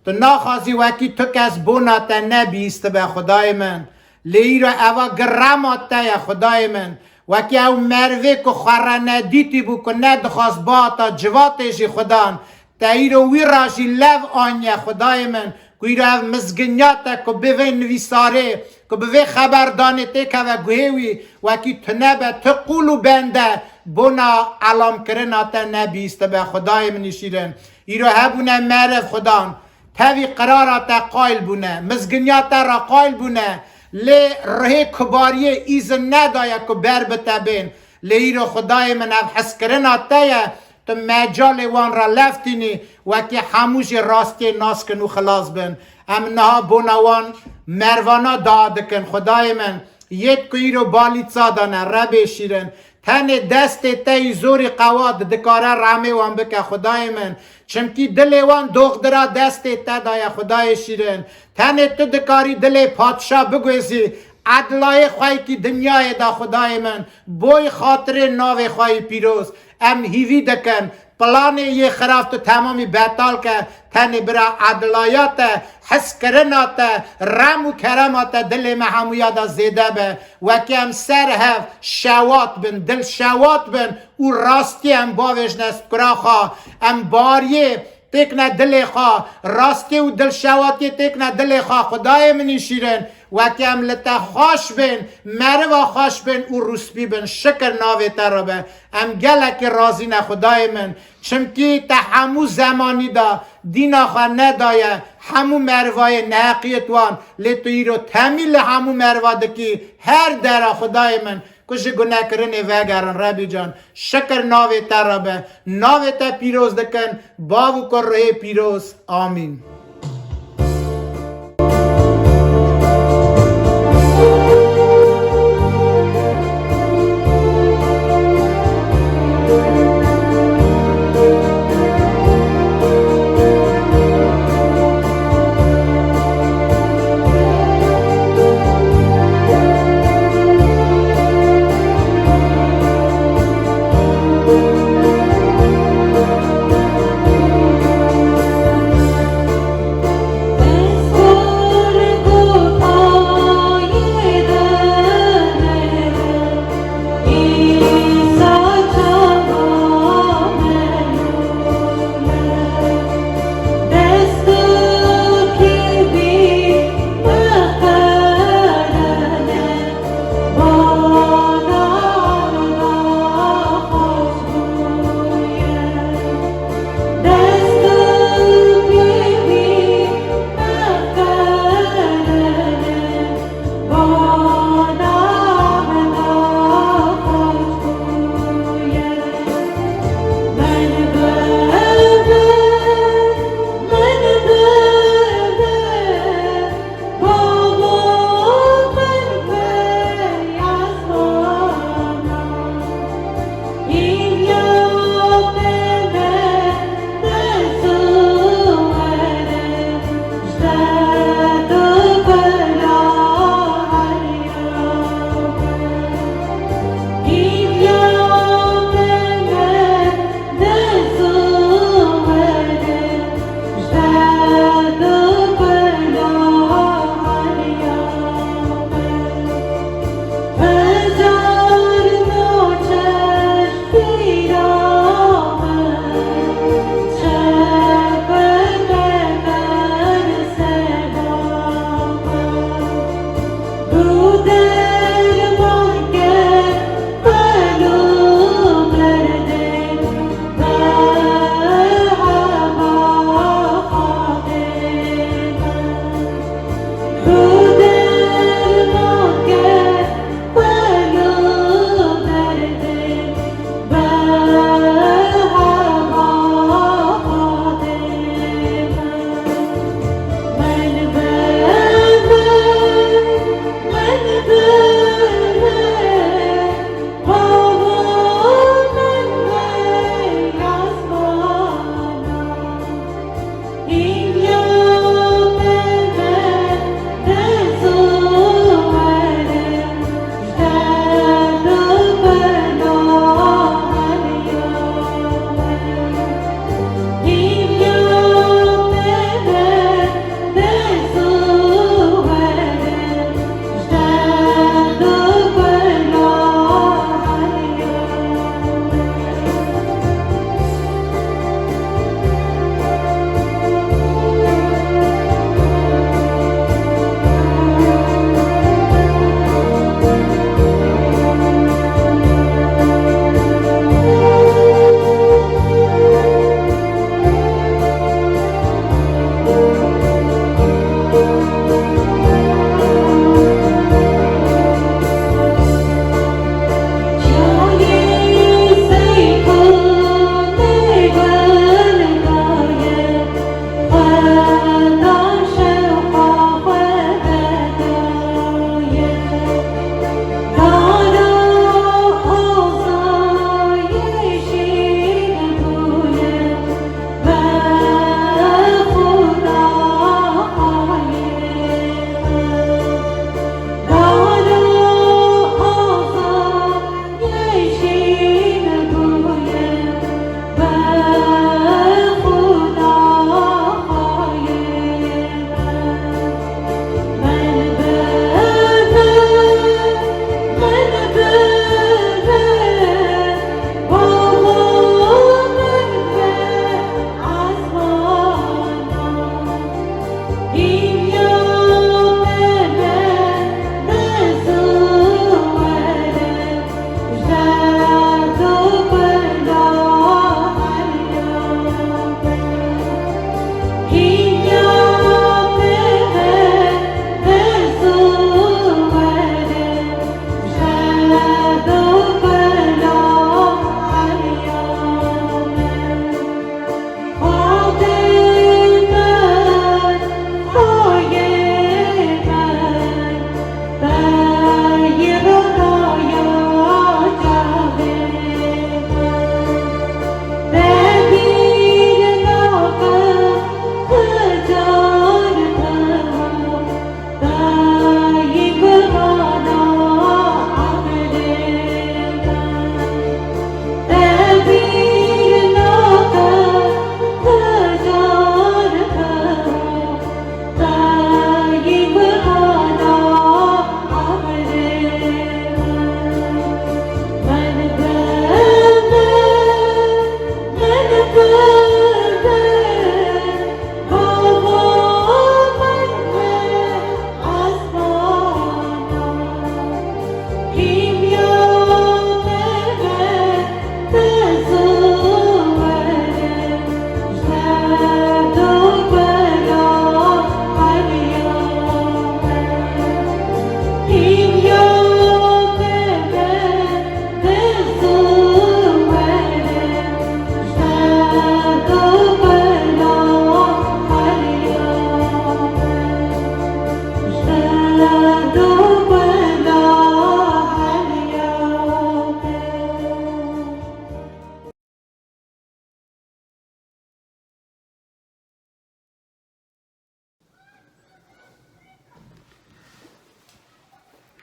تو ناخوازی وکی تو کس بونات نبیست به خدای من لیرو اوا گرامات یا خدای من وکی او مروه که خوره ندیتی بو که ندخواست باتا جواتشی خدان تا ایرو وی راشی لو آنیا خدای من که ایرو او مزگنیاتا که بوی نویساره که بوی خبردانه تکه و گوهوی وکی تنبه تقولو بنده بونا علام کرناتا نبیسته به خدای من شیرن ایرو هبونه مرف خدان تاوی قراراتا قایل بونه مزگنیاتا را قایل بونه لی ره کباریه ایزن ندایا که بر بتبین لی ایرو خدای من او حس کرناتا تو مجال وان را لفتینی وکی هموش راستی ناس کنو خلاص بین ام نها بونوان مروانا دادکن خدای من یت که ایرو بالی دانه ربه شیرن تن دست تای زوری قواد دکاره رامه وان بکه خدای من چمکی دل وان دخترا دست تا دای خدای شیرن تن تو دکاری دل پادشاه بگویزی عدلای خواهی که دنیای دا خدای من بوی خاطر ناو خواهی پیروز ام هیوی دکن پلان یه خرافت تمامی بیتال که تن برا عدلایات حس کرنات رم و کرمات دل محمویات زیده به وکی ام سر هف شوات بن دل شوات بن او راستی ام باوش نست کراخا ام باریه تکنا دل خواه راستی و دل شواتی تکنا دل خواه خدای منی شیرن وکی ام لتا خوش بین مروا خوش بین او رسبی بین شکر ناوی ترابه ام گلک رازی نه خدای من چمکی تا همو زمانی دا دینا خواه ندایه همو مروای نحقیت وان لیتو ایرو تمیل همو مروا دکی هر در خدای من کش گناه کرنه وگرن ربی جان شکر ناوی ترابه ناوی تا پیروز دکن باو کر رهی پیروز آمین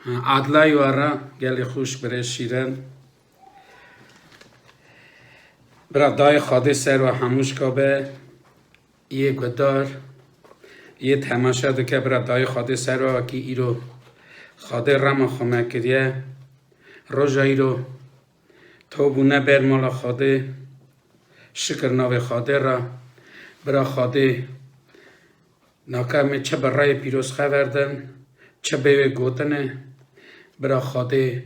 عدلای وارا گلی خوش بره شیرن برا دای خاده سر و هموش کابه یه گدار یه تماشا دو که برا دای خاده سر و کی ایرو خاده رما خمه کریه روژا ایرو تو بونه بر مالا خاده شکر ناوی خاده را برا خاده ناکامه چه برای پیروز خوردن چه به گوتنه برا خاده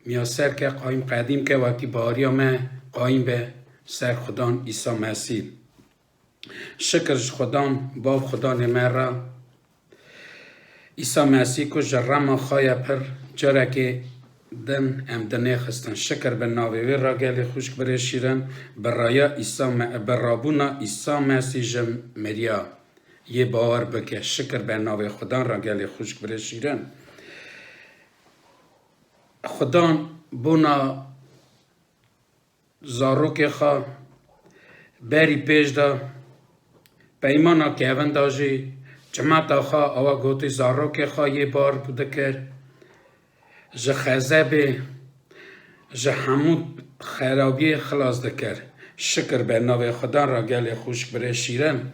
میاسر که قایم قدیم که واقعی باریا میں قایم به سر خدان عیسی مسیح شکرش خدان باب خدا نمرا عیسی مسیح کو جرم خوایا پر جره که دن امدنه خستن شکر به ناوی را گلی خوشک بره شیرن برابونا عیسی مسیح جم مریا یه باور بکه شکر به ناوی خدا را گلی خوشک بره شیرن خدان بونا زاروک خوا بری پیش دا پیمانا که اون داجی جماعت خوا آوا گوتی زاروک خوا یه بار بوده کر جه خزبه جه همود خرابی خلاص دکر شکر به ناوی خدا را گلی خوشک بره شیرن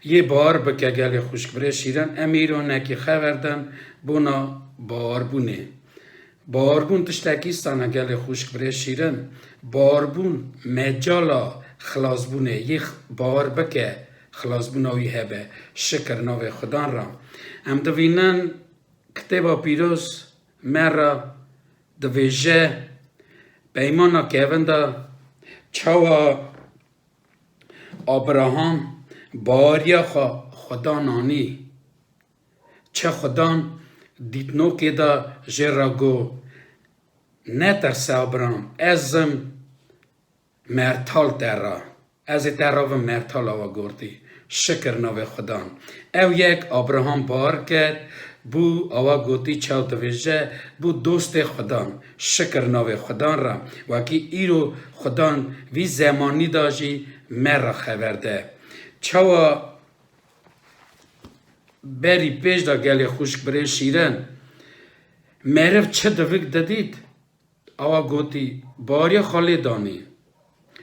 یه بار بکه گلی خوشک بره شیرن امیرونه که خوردن بونا بار بونه باربون تشتکیستانه گل خوشک بره شیرن باربون مجالا خلاص بونه یک بار بکه خلاص بوناوی هبه شکر ناوی خدا را هم دوینن کتابا پیروز مرا دویجه بیمانا که اوندا چاوا ابراهام باریا خدا نانی چه خدا دیتنو که دا جراغو نترسه ابراهام ازم مرتال ترا از ترا و مرتال آوا گردی شکر نوه خدا او یک ابراهام بار کرد بو آوا گوتی چاو دویجه بو دوست خدا شکر نوه خدا را وکی ایرو خدا وی زمانی داجی مرا خبرده چاو بری پیش دا گلی خوشک بره شیرن مرف چه دویگ دادید آوا گوتی باریا خالی دانی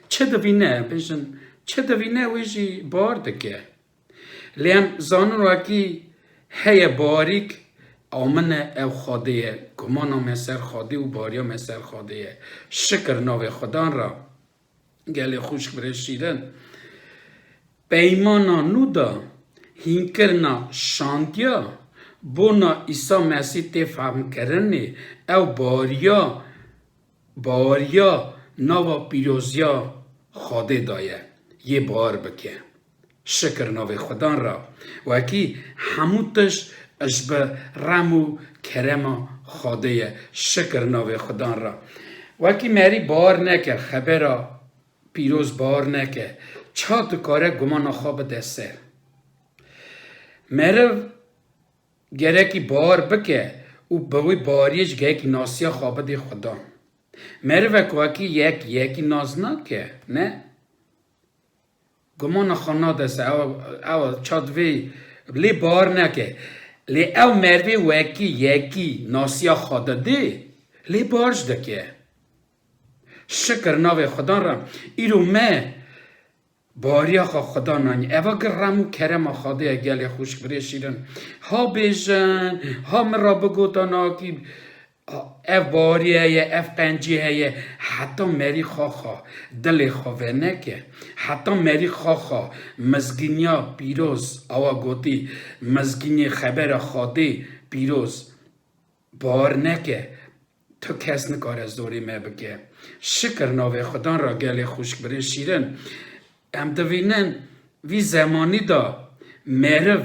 چه دوینه پیشن چه دوینه ویجی بار دکه لیم زانون واکی هی باریک آمنه او خاده گمانا مسر خاده و باریا مسر خاده شکر ناوی خدا را گلی خوشک بره شیرن پیمانا نو دا هینکرنا شانتیا بونا عیسی مسیح تی فهم کرنه او باریا نوا پیروزیا خاده دایه یه بار بکه شکر ناوی خدا را وکی هموتش اشبه رمو کرم خاده شکر ناوی خدا را وکی مری بار نکه خبر پیروز بار نکه چا تو کاره گمان خواب دسته مرو گره بار بکه او بوی باریش گه که ناسیا خواب دی خدا مرو وکی یکی ناز نکه نه گمان خانا دسته او چادوی لی بار نکه لی او مروی یکی ناسیا خواد دی لی بارش دکه شکر ناوی خدا را ایرو مه باریا خدا نانی اوا گرمو کرم خاده گلی خوش بری شیرن ها بیشن ها مرا بگوتانا کی اف باریه اف قنجیه حتی مری خواخا دل خواه نکه حتی مری خواخا مزگینیا پیروز آوا گوتی مزگینی خبر خاده پیروز بار نکه تو کس نکار از دوری می بگه شکر ناوی خدا را گلی خوش بری شیرن هم دوینن وی زمانی دا مرو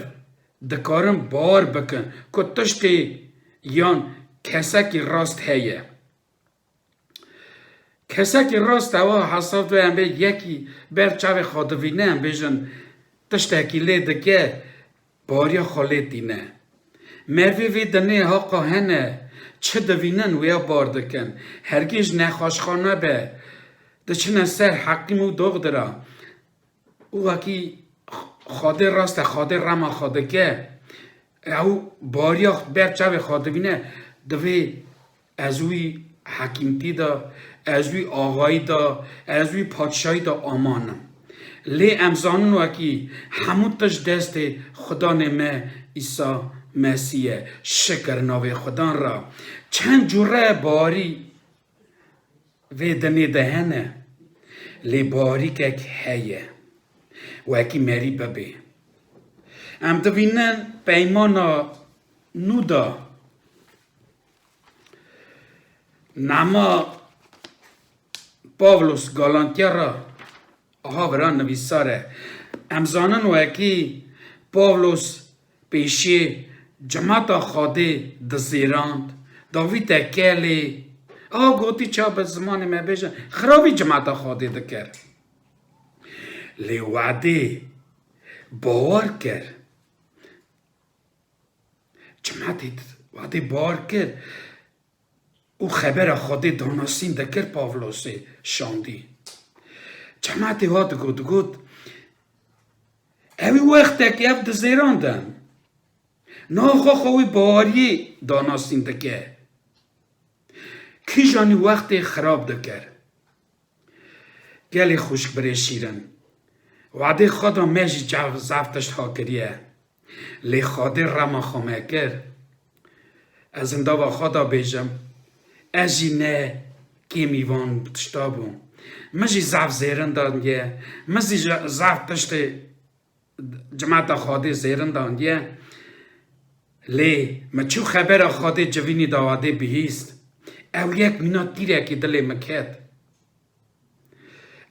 دکارم بار بکن که تشتی یان کسکی راست هیه کسکی راست هوا حساب دوی هم به یکی برچاو خادوینه هم بیشن تشتکی لیدگه باریا خالی دینه مروی وی دنه ها قاهنه چه دوینن ویا بار دکن هرگیز نخواشخانه به دچنه سر حقیمو دوغ درا او وکی خاده راست خاده رما خاده که او باریاخت بر چاوی خاطبینه دوی ازوی حکیمتی دا ازوی آغایی دا ازوی پادشاهی دا آمانم لی امزانون وکی همون تش دست خدا نمه ایسا مسیح شکر ناوی خدا را چند جوره باری و دنی دهنه لی باری که هیه وکی مری ببی ام دوینن پیمانا نودا نما پاولوس گالانتیا را آها بران نویساره امزانن وکی پاولوس پیشی جماعت خاده دزیراند داوی تکیلی گوتی چا به زمان ما بیشن خرابی جماعت خاده دکر لی وعده باور کر جماعت وعده باور کر او خبر خاده دانستین دکر پاولوس شاندی جماعت ها دگود اوی وقت که اف دزیراندن ناخوا خوی باوری دانستین دکر کی جانی وقت خراب دکر گلی خوشک بری شیرن وعده خدا میجی جو زفتشت ها کریه لی خاده رما خامه کر از انداوا خدا بیجم ازی نه کی میوان بتشتابو مجی زف زیرن دانگیه مجی زف تشت جماعت خاده زیرن دانگیه لی مچو خبر خاده جوینی داواده بهیست او یک مینا تیره که دل مکد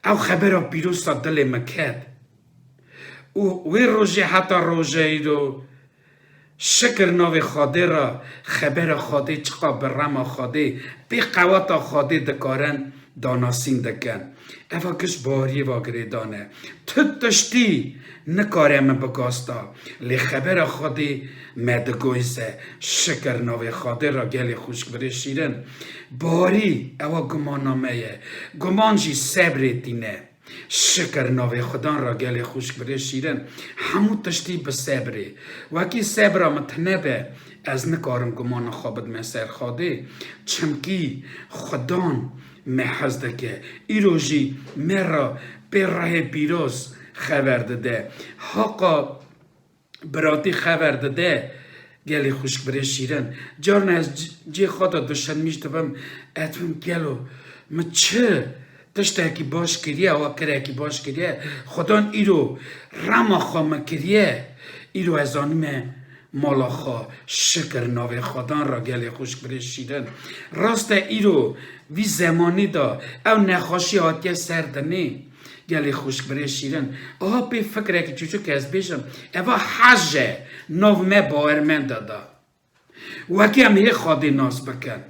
او خبر پیروز تا دل مکد او وی روژه حتی روژه ای رو شکر ناو خاده را خبر خاده چقا برما خاده بی قوات خاده دکارن داناسین دکن اوه کش باری واگره دانه تشتی نکاره من بگاستا لی خبر خاده مدگویسه شکر ناو خاده را گلی خوشک بری شیرن باری اوه گمان نامه گمان جی صبر دینه شکر ناوی خدا را گلی خوشک بری شیرن همو تشتی به صبری وکی صبر متنبه از نکارم گمان خوابد من سر خاده چمکی خدان محزده که ایروژی مرا به راه پیروز خبر داده حقا براتی خبر داده گلی خوشک بری شیرن جارن از جی خدا دوشن میشتبم اتون گلو چه تشته کی باش کریه و کره کی باش کریه خدان ایرو رما خام کریه ایرو از آنیم مالا خوا شکر ناوی خدان را گلی خوش بری شیرن راست ایرو وی زمانی دا او نخاشی آتیه سردنی گلی خوش بری شیرن پی فکره که چوچو که از بیشم اوه حجه ناو مه باورمن دادا وکی هم هی خواهی ناز بکن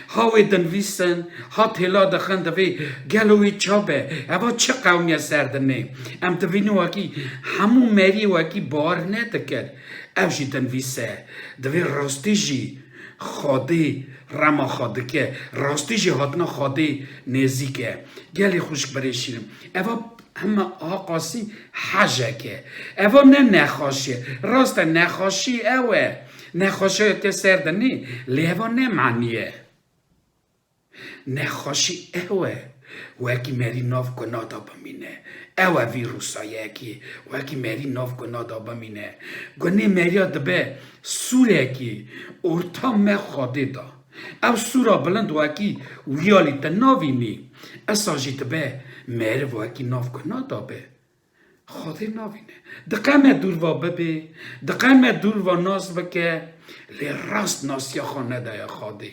هاوی دنویسن ها تلا دخن دوی گلوی چابه اوه چه قومی سردنه ام دوینو وکی همون مری وکی بار ندکر او جی دنویسه دوی راستی جی خاده رما خاده که راستی جی هاتنا خاده نزیکه گلی خوشک بری شیرم اوه همه آقاسی حجه که اوه نه نخاشی راست نخاشی اوه نخاشی که سردنی لیوه نه معنیه نخاشی اوه وکی مری ناف گنادا بمینه اوه ویروسا یکی وکی مری ناف گنادا بمینه گنه مریا دبه سوره کی ارتا مه خاده دا او سورا بلند وکی ویالی تا ناوینی اساجی دبه مری وکی ناف گنادا به خاده ناوینه دقیمه دور و ببه دقیمه دور و ناز بکه لی راست ناسیا خانه دای خاده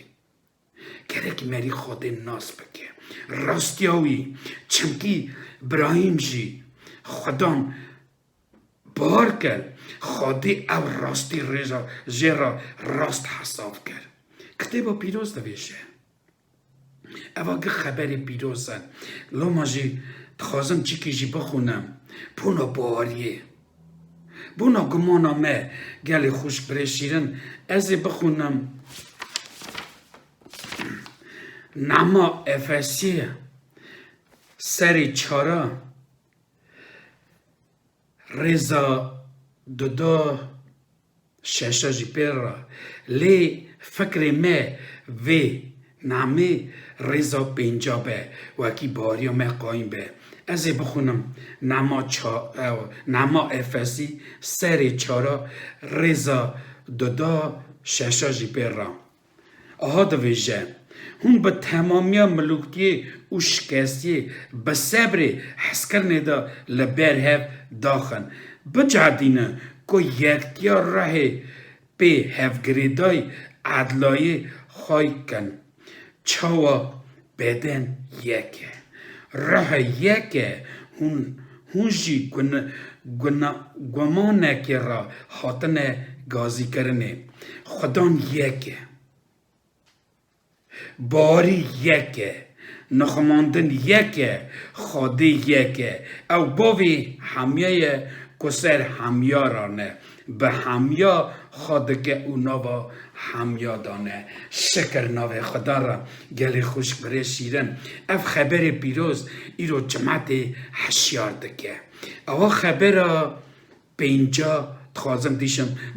کره که مری خاده ناز بکه راستیاوی چمکی ابراهیم جی خدام بار کرد خاده او راستی رزا جرا راست حساب کرد کتابا پیروز دویشه اوه که خبری پیروزن لما جی تخوازم چی که جی بخونم پونا باریه بونا گمانا مه گلی خوش بری شیرن ازی بخونم نما افسیه سری چارا رضا دو ششا جی پر را لی فکر me وی نامه رضا پینجا به وکی باریا me قایم به از بخونم نما افسی سر چارا رضا دودا ششا جی پر را آها دویجه هم به تمامی ملوکتی و شکستی به صبر حس کرنه دا لبر هف داخن بجادینه که یکتیا راه به هفگریدای عدلای خواهی کن چاوا بدن یکه راه یکه هونجی گمانه که را حاطنه گازی کرنه خدان یکه باری یکه نخماندن یکه خودی یکه او باوی همیه کسر همیارانه به همیا خود که اونا با همیا دانه شکر ناوه خدا را گلی خوش بره شیرن اف خبر پیروز ایرو جماعت هشیار دکه او خبر پینجا تخوازم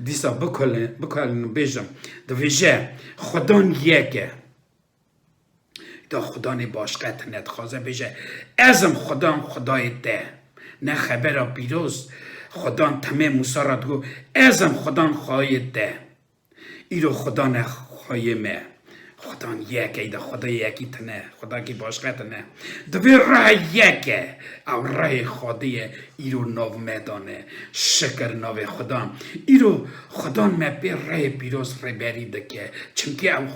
دیسا بکلن بیجم دویجه خدان یکه دا خدا باشقت نت خوازه بیجه ازم خدای ده نه خبر پیروز خدا تمه موسی را دگو ازم خدا خواهی ده ایرو خدا نخواهی مه خدا یکه ایده خدا یکی تنه خدا کی باشقت نه دوی راه یکه او راه خودیه ایرو نو میدانه شکر نو خدا ایرو خدا مه بی راه پیروز ری بریده که چونکه او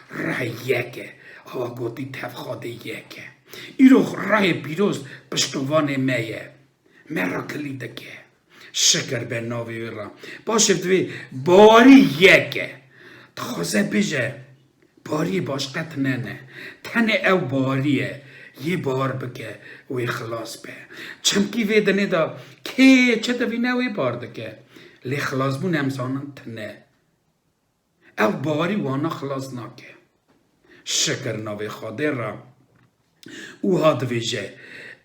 راه یکه او گوتی تف خواهی یکه ایرو راه پیروز پشتوان میه مرا کلیده که شکر به ناوی را باشه دوی باری یکه تخوزه بیجه باری باشقت نه تنه او باریه یه بار بکه وی خلاص به چمکی ویدنه دا که چه دوی نه وی بار دکه لی خلاص بون امزانن تنه او باری وانا خلاص ناکه شکر ناوی خاده را او ها دویجه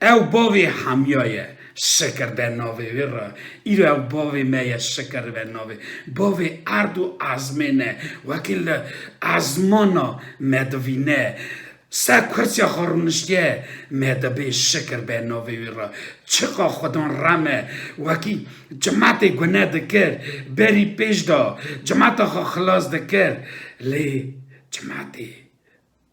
او باوی همیایه شکر به ناوی را ایرو او باوی میه شکر به ناوی باوی اردو ازمینه وکیل ازمانا مدوینه سکوچیا خورنشیه مدبی شکر به ناوی را چقا خودان رمه وکی جماعت گناه دکر بری پیش دا جماعت خلاص دکر لی جماعتی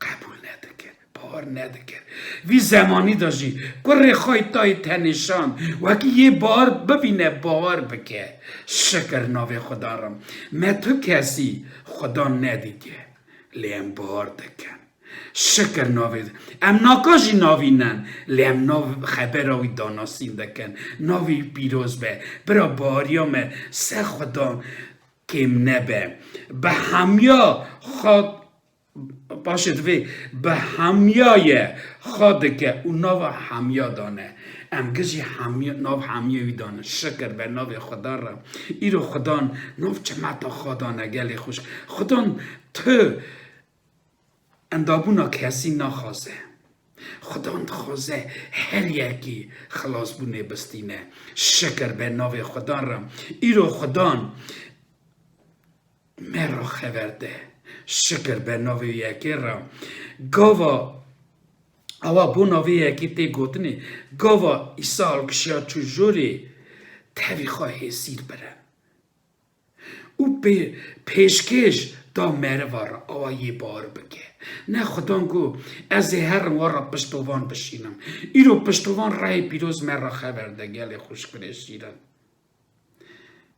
قبول ندکر بار ندکر وی زمانی داشتی که رخوای تای تنشان وکی یه بار ببینه باور بکه شکر ناوی خدا رم من تو کسی خدا ندیده لیم بار دکن شکر ناوی ام ناکاشی ناوی نن لیم ناو خبر آوی داناسین دکن ناوی پیروز به برا باریام سه خدا کم نبه به همیا خود باشد وی به همیای خود که او ناو همیا دانه ام گجی ناو همیایی دانه شکر به ناو خدا را ایرو خدا ناو چمتا خدا نگلی خوش خدا تو اندابونا کسی نخوازه خدا خوازه هر یکی خلاص بونه بستینه شکر به ناو خدا را ایرو خدا مرا خبرده شکر به ناوی یکی را گاوا اوا بو ناوی یکی تی گوتنی گاوا ایسال کشیا چجوری تاوی خواهی سیر بره او پیشکش دا مروار اوا یه بار بگه نه خدان گو از هر وارا پشتوان بشینم ایرو پشتوان رای پیروز مرا خبرده گل خوش کنه شیرن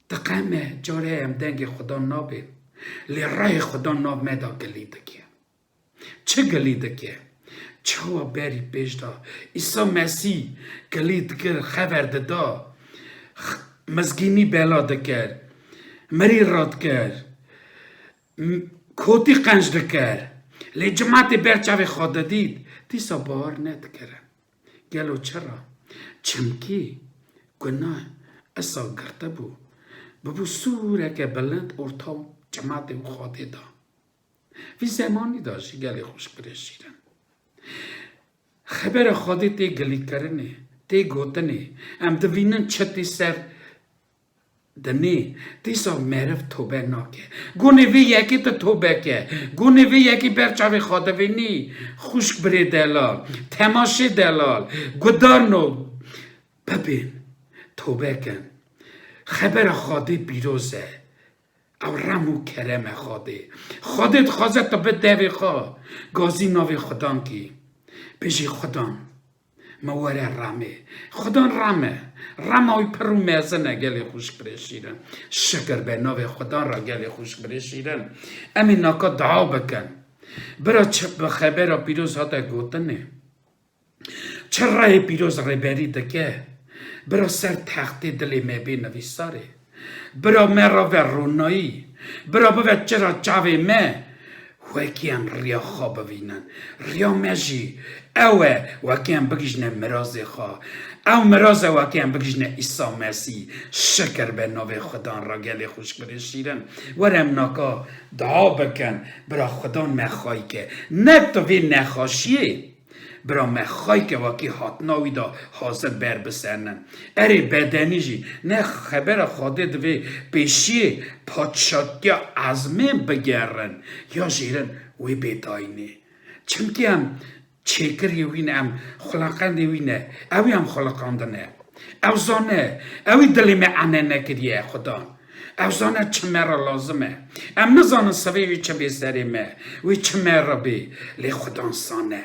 دقیمه جاره هم دنگ خدا نابه لی رای خدا ناب مدا گلیده که چه گلیده که چوا بری پیش دا ایسا مسیح گلید کر خبر دا مزگینی بلا دکر مری راد کر کوتی قنج دکر لی جماعت برچاوی خود دید دیسا بار ندکرن گلو چرا چمکی گناه اصا گرده بو ببو سوره که بلند ارتاو جماعت او خواهده دا وی زمانی داشتی گلی خوش برشیرن خبر خواهده تی گلی کرنه تی گوتنه ام دوینن چتی سر دنی دیسا معرف توبه ناکه گونه وی یکی تو توبه که گونه وی یکی برچاوی خواده نی خوشک بری دلال تماشی دلال گدار نو ببین توبه کن خبر خواده بیروزه او رمو کرم خواده خودت خوازه تا به دوی خواه گازی ناوی خودان کی بجی خودان مواره رمه خودان رمه های پرو میزنه گلی خوش برشیرن شکر به ناوی خودان را گلی خوش برشیرن امی ناکا دعا بکن برا چه خبر را پیروز ها دا گوتنه چه رای پیروز ریبری دکه برا سر تختی دلی میبی نویساره برا مرا و رونایی برا بوید چرا چاوی می وکیم ریا خواب بینن ریا مجی اوه وکیم بگیجنه مرازی خواه او مرازه وکیم بگیجنه ایسا مسیح شکر به نوی خدان را گلی خوش برشیرن ورم ناکا دعا بکن برا خدان مخوایی که نه تو وی نخواشیه برا مخوای که واقعی حتناوی دا حاضر بر بسرنن اری بدنی جی نه خبر خواده دوی پیشی پادشاهی عزمه بگرن یا جیرن وی بیداینه چمکی هم چکر یوینه هم خلاقند یوینه اوی هم خلاقاندنه او زانه اوی دلی معنی نکریه خدا او زانه چمه را لازمه ام نزانه سوی چه بیسریمه وی چمه را بی لی خدا سانه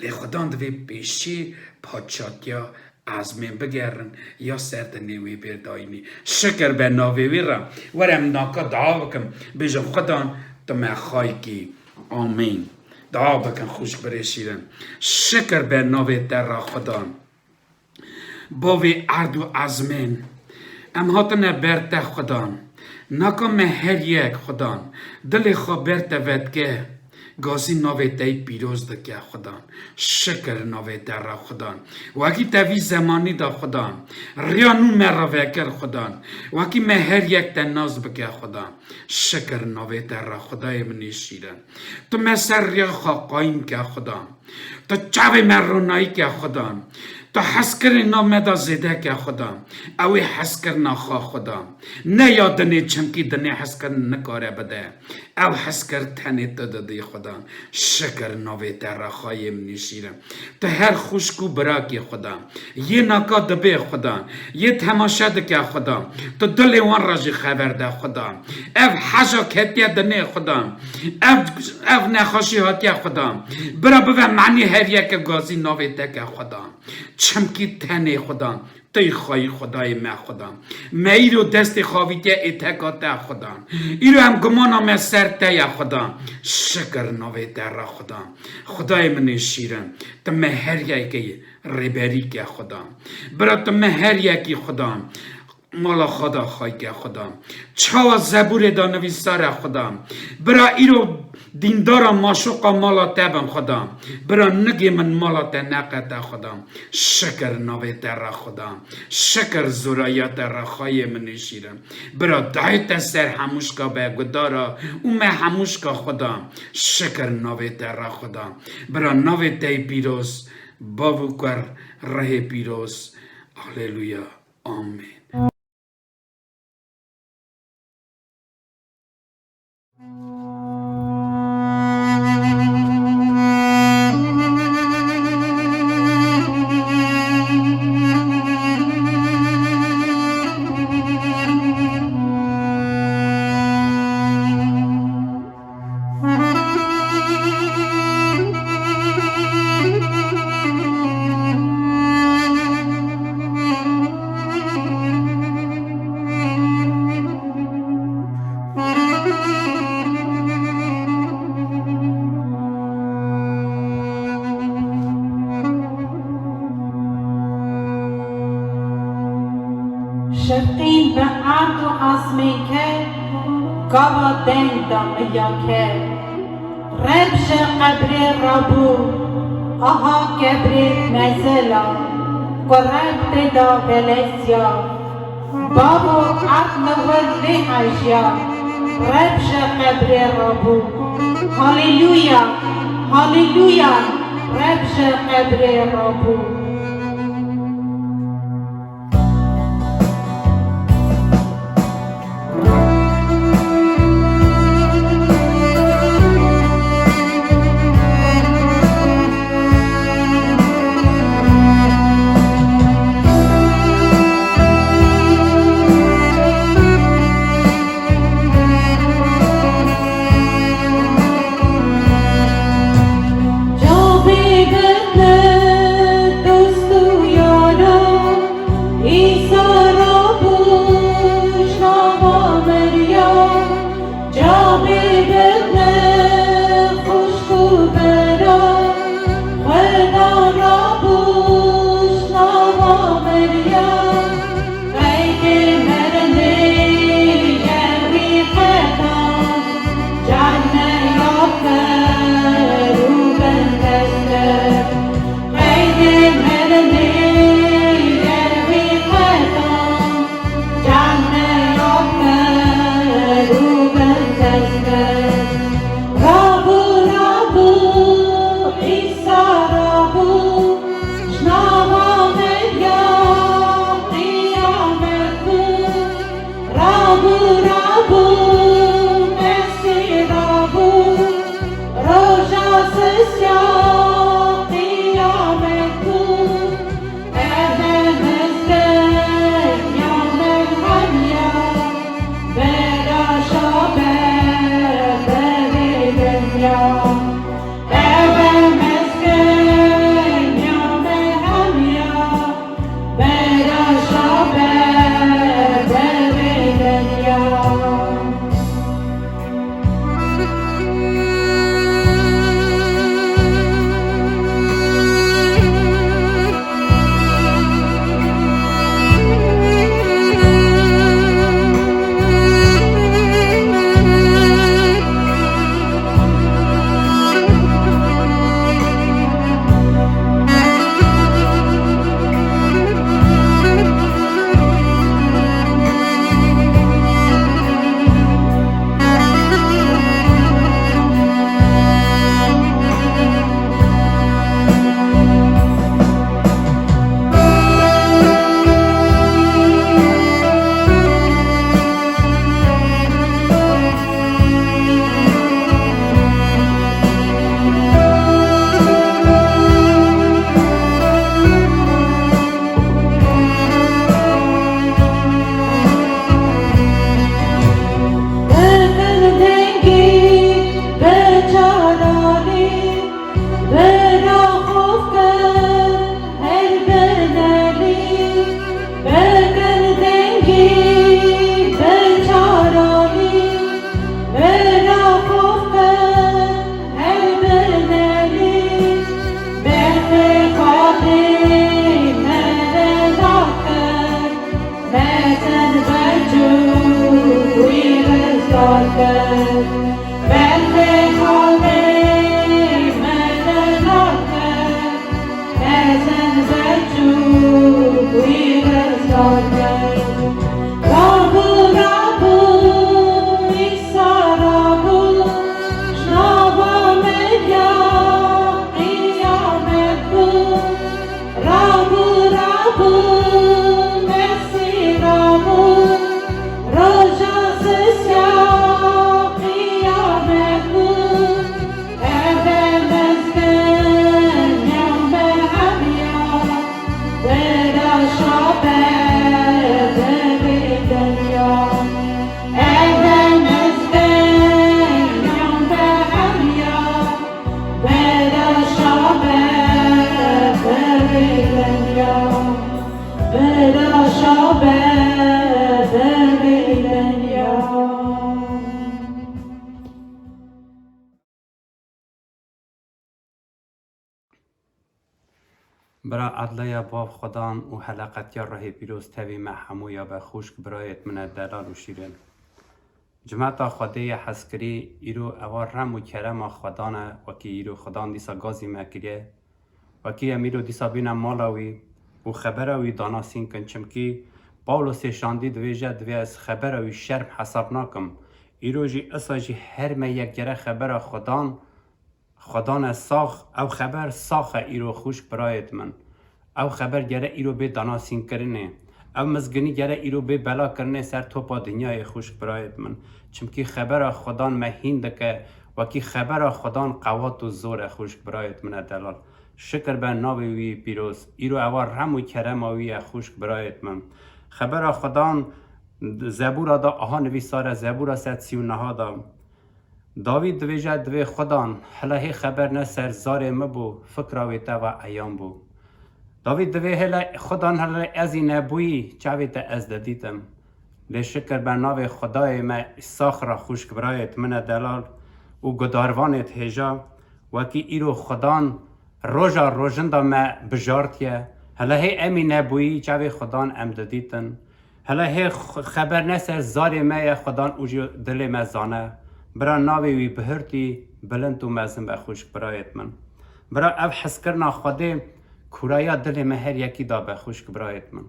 لی خدا دوی پیشی پادشاهیا عزمین بگرن یا سرد نیوی بیرداینی شکر به ناوی را ورم ناکا دعا بکن بیجم خدا تو مخوای کی آمین دعا بکن خوش برشیرن شکر به ناوی در را خدا باوی عرض و عزمین ام هاتنه برده خدا ناکا هر یک خدا دل خواه برده ود که گازی نوی تای پیروز دکه خدا شکر نوی در را خدا وکی تاوی زمانی دا خدا ریانو مرا وکر خدا وکی هر یک تناز بکه خدا شکر نوی در را خدای منی شیرن تو مسر ریا خواه قایم که خدا تو چاوی مرونایی که خدا تو حسکر نامه دا زیده که خدا اوی حسکر نخواه خدا نه یادنی چمکی دنی حسکر نکاره بده او حسکر تنی داده خدا شکر نوی در رخایم نشیرم تو هر خوشکو براکی خدا یه ناکا دبه خدا یه تماشا دکه خدا تو دلی وان راجی خبر ده خدا او حجا کتیه دنی خدا او نخوشی هاتیه خدا برا بوه معنی هر یک گازی نوی دکه خدا چمکی تنه خدا توی خواهی خدای من خدا من ایرو دست خواهیده اتکاته خدا ایرو هم گمانم سر تیه خدا شکر نوی در خدا خدای من شیرن تو من هر یکی ریبری که خدا برا تو من هر یکی خدا مالا خدا خواهی که خدا چاوا زبور دا نویسار خدا برا ایرو دیندارا ماشوقا مالا تبم خدا برا نگی من مالا تنقت خدا شکر نوی در خدا شکر زورایات در خواهی من شیرم برا دایت سر هموشکا به گدارا اومه هموشکا خدا شکر نوی در خدا برا نوی تی پیروز باو کر ره پیروز هللویا آمین شقین به عرض و عزمی که گاوا دنگ دامیا که ربش قبر رابو آها قبر مزلا قرب دا ولسیا بابو عقل ولی عجیا ربش قبر رابو هاليلويا هاليلويا ربش قبر رابو برا عدلیه باب خدان و حلقت یا راه پیروز تاوی محمو یا به خوشک برایت من دلال و شیرین جماعت خدای حسکری ایرو اوار رم و کرم خدانه وکی ایرو خدان دیسا گازی مکریه وکی امیرو دیسا بینم مالاوی و خبروی داناسین کن چمکی پاولوس شاندی دویجه دوی از خبروی شرم حساب ناکم ایرو جی اصلا جی هر ما یک گره خبر خدان ساخ او خبر ساخ ایرو خوش برایت من او خبر گره ایرو به داناسین کرنه او مزگنی گره ایرو به بلا کرنه سر توپا دنیای خوش برایت من چمکی خبر خدان مهین دکه وکی خبر خدان قوات و زور خوش برایت من دلال شکر به ناوی وی پیروز ایرو اوار رم و کرم وی خوش برایت من خبر خدان زبورا دا آها نویساره زبورا 139 دا داوید دویجه دوی خدان حالا خبر نه سر زار مبو فکراوی تا و ایام بو داوید دوی حالا خدان حالا ازی نبویی چاوی تا از دادیتم لی شکر به ناو خدای ما ساخ را خوشک برایت من دلال و گداروانت هجا وکی ایرو خدان روژا روژندا ما بجارتیه حالا امی نبویی چاوی خدان ام دادیتن حالا خبر نه سر زار ما خدان اوجو دل ما زانه برا ناوی وی بهرتی بلند و مزن به خوش برایت من برا او حس کرنا خوده کورایا دل مهر یکی دا به خوش برایت من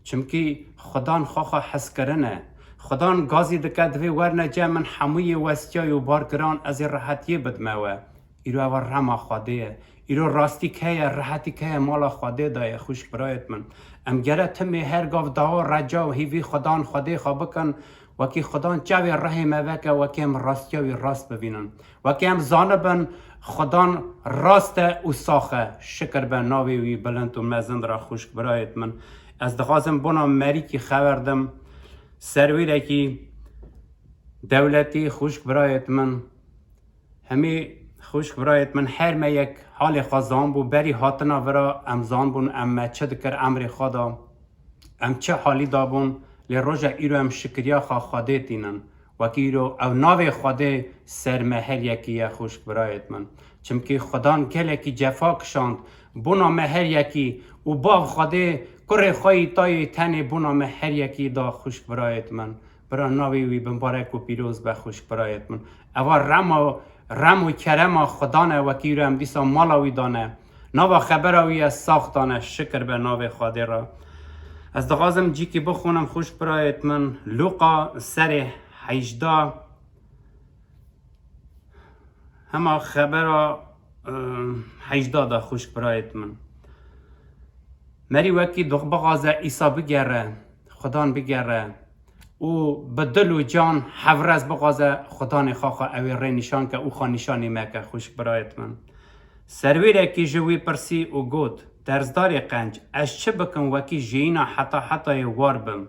چمکی خدان خواخا حس کرنه خدان گازی دکه دوی ورنه جه من حموی وستیای و بارگران از راحتی بدموه ایرو او رما خوده ایرو راستی که راحتی که مالا خوده دای خوش برایت من ام گره تمی هر گاو داو رجا و هیوی خدان خوده خوابکن وکی خدان چاوی رحمه وکه وکی هم راستیاوی راست ببینن وکی هم زانبن خدان راست و ساخه شکر به ناوی وی بلند و مزند را خوش برایت من از دخوازم بنا مری که خبردم سرویره که دولتی خوش برایت من همی خوش برایت من هر ما یک حال خازان بو بری هاتنا ورا امزان بون ام چه دکر امر خدا ام چه حالی دابون لی روژا ایرو ام شکریا خواده تینن وکی ایرو او ناو خواده سرمهر یکی خوش برایت من چمکی خدان گل کی جفا کشاند بونا مهر یکی و باو خواده کره خواهی تای تنی بونا مهر یکی دا خوش برایت من برا ناوی وی بمبارک و پیروز به خوش برایت من اوا رم و کرم خدانه وکی ایرو ام دیسا مالاوی دانه ناو خبراوی از ساختانه شکر به ناو خواده را از دغازم جی که بخونم خوش برایت من لوقا سر 18 همه خبر 18 دا خوش برایت من مری وکی دغ بغازه ایسا بگره خدان بگره او بدل و جان حورز بغازه خدان خواخا اوی ری نشان که او خوا نشانی مکه خوش برایت من سرویره که جوی پرسی و گود درزدار قنج از چه بکن وکی جینا حتی وار بم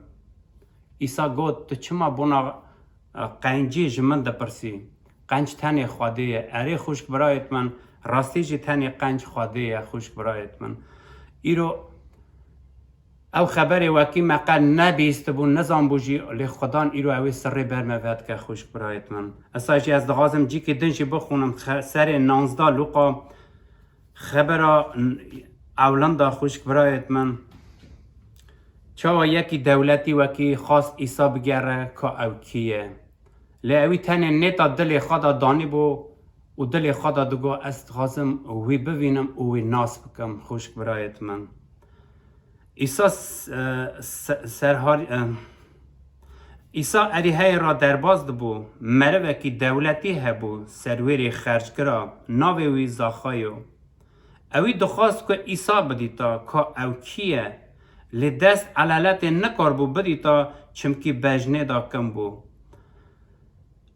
ایسا گود تو چما بونا قنجی جمن ده پرسی قنج تنی خواده اره خوشک برایت من راستی جی تنی قنج خواده خوشک برایت من ایرو او خبر وکی مقل نبیست بو نظام بوجی لی خدان ایرو اوی سر برموید که خوشک برایت من اساجی از دغازم جی که دنجی بخونم سر 19 لوقا خبر اولندا خوشک برایت من چاوا یکی دولتی وکی خواست ایسا بگره که او کیه لی اوی تنه نیتا دل خدا دانی بو و دل خدا دگو است خواستم وی ببینم و وی ناس بکم خوشک برایت من ایسا ایسا اریه را درباز دبو مره وکی دولتی هبو سرویری خرج کرا ناوی وی زاخایو اوی دخواست که ایسا بدیتا که او کیه لی دست علالت نکار بو بدیتا چمکی بجنه دا کم بو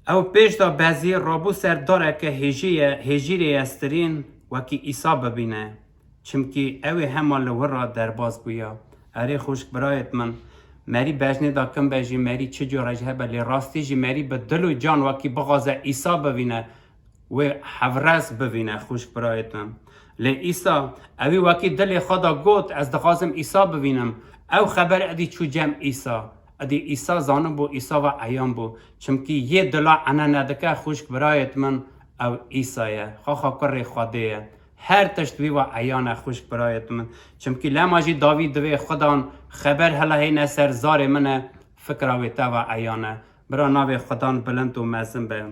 او پیش دا بعضی رابو سر داره که هجیری استرین وکی ایسا ببینه چمکی اوی همه لور را درباز بویا اره خوشک برایت من مری بجنه دا کم بجی مری چه جو رجه بلی راستی جی مری به دل و جان وکی بغازه ایسا ببینه و حورز ببینه خوشک برایت من لی ایسا اوی وکی دل خدا گوت از دخوازم ایسا ببینم او خبر ادی چو جمع ایسا ادی ایسا زانم بو ایسا و ایام بو چمکی یه دلا انا ندکه خوشک برایت من او ایسایه خواه کر خوده هر تشتوی و عیان خوش برایت من چمکی لماجی داوید دوی خدان خبر هلا هین سر زار من فکر و عیانه برا ناوی خدان بلند و مزم به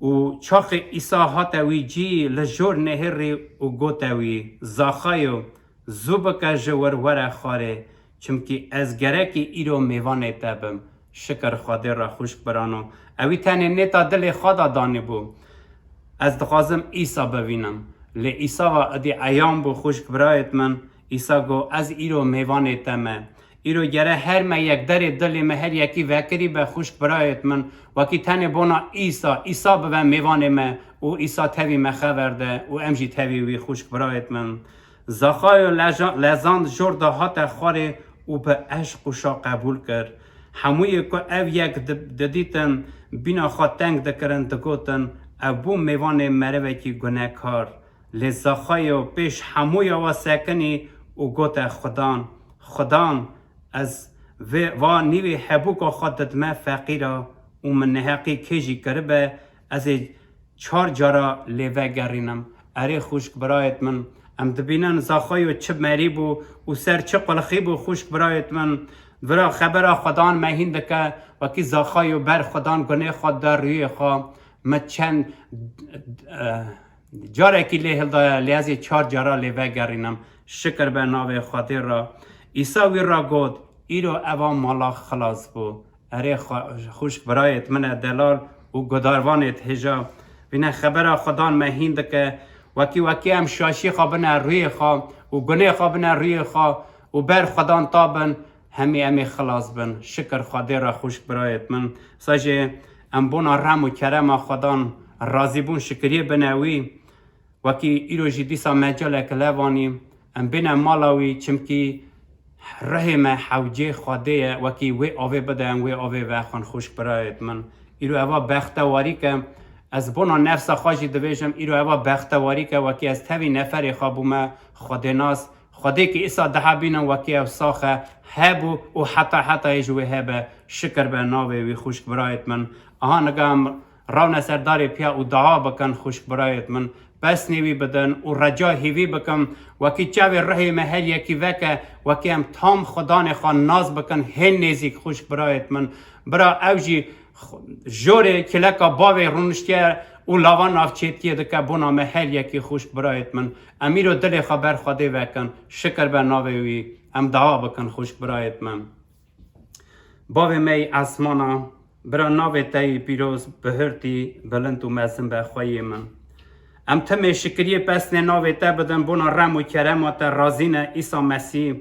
و چاق عیسی هاتوی جی لجور نهری و گوتوی زاخایو زوبک جور ور خاره چمکی از گرکی ایرو میوانه تبم شکر خاطر را خوش برانو اوی تنه نتا دل خدا دانه بو از دخوازم عیسی ببینم لی عیسی و ادی ایام بو خوش برایت من عیسی گو از ایرو میوانه تمه ایرو گره هر ما یک در دل ما هر یکی وکری به خوش برایت من وکی تنه بونا عیسی به میوانه ما و عیسی تاوی ما خبرده و امجی تاوی وی خوش برایت من زخای و لزاند جرده هات خواره و به عشق و شا قبول کرد هموی که او یک ددیتن بینا خواه تنگ دکرن دگوتن او بو میوان مروه کی گناه کار لزخای و پیش هموی و سکنی و گوت خدان از و نیوی حبوک خود ددمه فقیره و من نحقی کجی کربه از 4 جارا لیوه گرینم اره خوشک برایت من ام دبینن زاخای و چه مری بو و سر چه قلخی بو خوشک برایت من ورا خبر خدان مهین دکه وکی زاخای و بر خدان گناه خود در روی خواه ما چند جاره کی لیهل دا لیازی 4 جارا لیوه گرینم شکر به ناوی خاطر را عیساوی را گود ایرو اوان مالا خلاص بو اره خوشک برایت من دلال و گداروانت هجا بینه خبر خدان مهین دکه وکی هم شاشی خوابنه روی خواه و گناه خوابنه روی خواه و بر خدان تابن همی خلاص بن شکر خاطر را خوش برایت من ساجه ام بونا رحم و کرم خدان راضی بون شکریه بنوی وکی ایرو جدیسا مجال کلوانی ام بین مالاوی چمکی رحم حوجه خاده وکی وی آوه بدن وی آوه وخان خوش برایت من ایرو اوا بختواری که از بونا نفس خواجی دویجم ایرو اوا بختواری که وکی از تاوی نفر خوابومه خودناس خودی که ایسا ده بینم وکی او ساخه هبو و حتی ایجوه هبه شکر به ناوی وی خوش برایت من آها نگم راون سرداری پیا و دعا بکن خوش برایت من بس نیوی بدن و رجا هیوی بکم وکی چاوی رهی مهر یکی وکه وکی هم تام خدان خان ناز بکن هن نیزیک خوش برایت من برا اوجی جوری کلکا باوی رونشتیه و لاوان آفچیتیه دکه بونا مهر یکی خوش برایت من امیرو دل خبر خواده وکن شکر به ناوی وی ام دعا بکن خوش برایت من باوی می اسمانا برا ناوی تایی پیروز بهرتی بلند و مزم به خواهی من ام تم شکریه پس ناوی تا بدن بونا رم و کرم تا رازین عیسی مسیح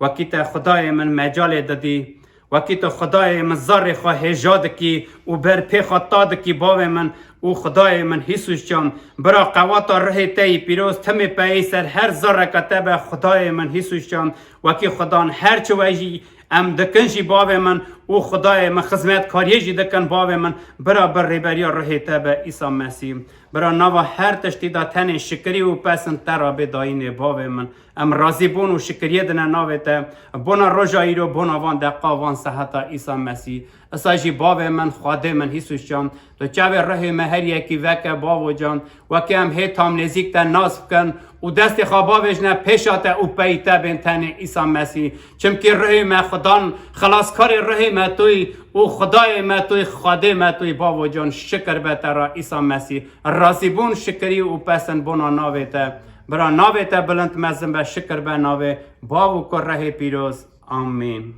وکی تا خدای من مجال دادی وکی تا خدای من زار خواه هجاد کی و بر پی خطاد کی باوی من او خدای من حیسوس جان برا قواتا ره تایی پیروز تم پایی سر هر زار کتب خدای من حیسوس جان وکی خدان هر چو ویجی ام دکنجی باوی من او خدای من خدمت کاریجی دکن باوی من برا بر ریبریا ره تب عیسی مسیح برا نوا هر تشتی دا تن شکری و پسن ترا بداین باوی من ام راضی بون و شکریه دن ناوی تا بونا روژایی رو بونا وان دقا وان صحتا عیسی مسیح اساجی باوی من خواده من حیسوس جان تو چاوی ره مهر یکی وکه باو جان وکی هم هیتام نزیک تا ناصف کن و دست خواباوش نه پیشاته او پیتا بین تن عیسی مسیح چمکی ره ما خدان خلاصکار ره ما توی او خدای ما توی خاده ما توی باو جان شکر به ترا عیسی مسیح راضی بون شکری و پسن بونا ناوی تا برا ناوی تا بلند مزم به شکر به ناوی باو کر ره پیروز آمین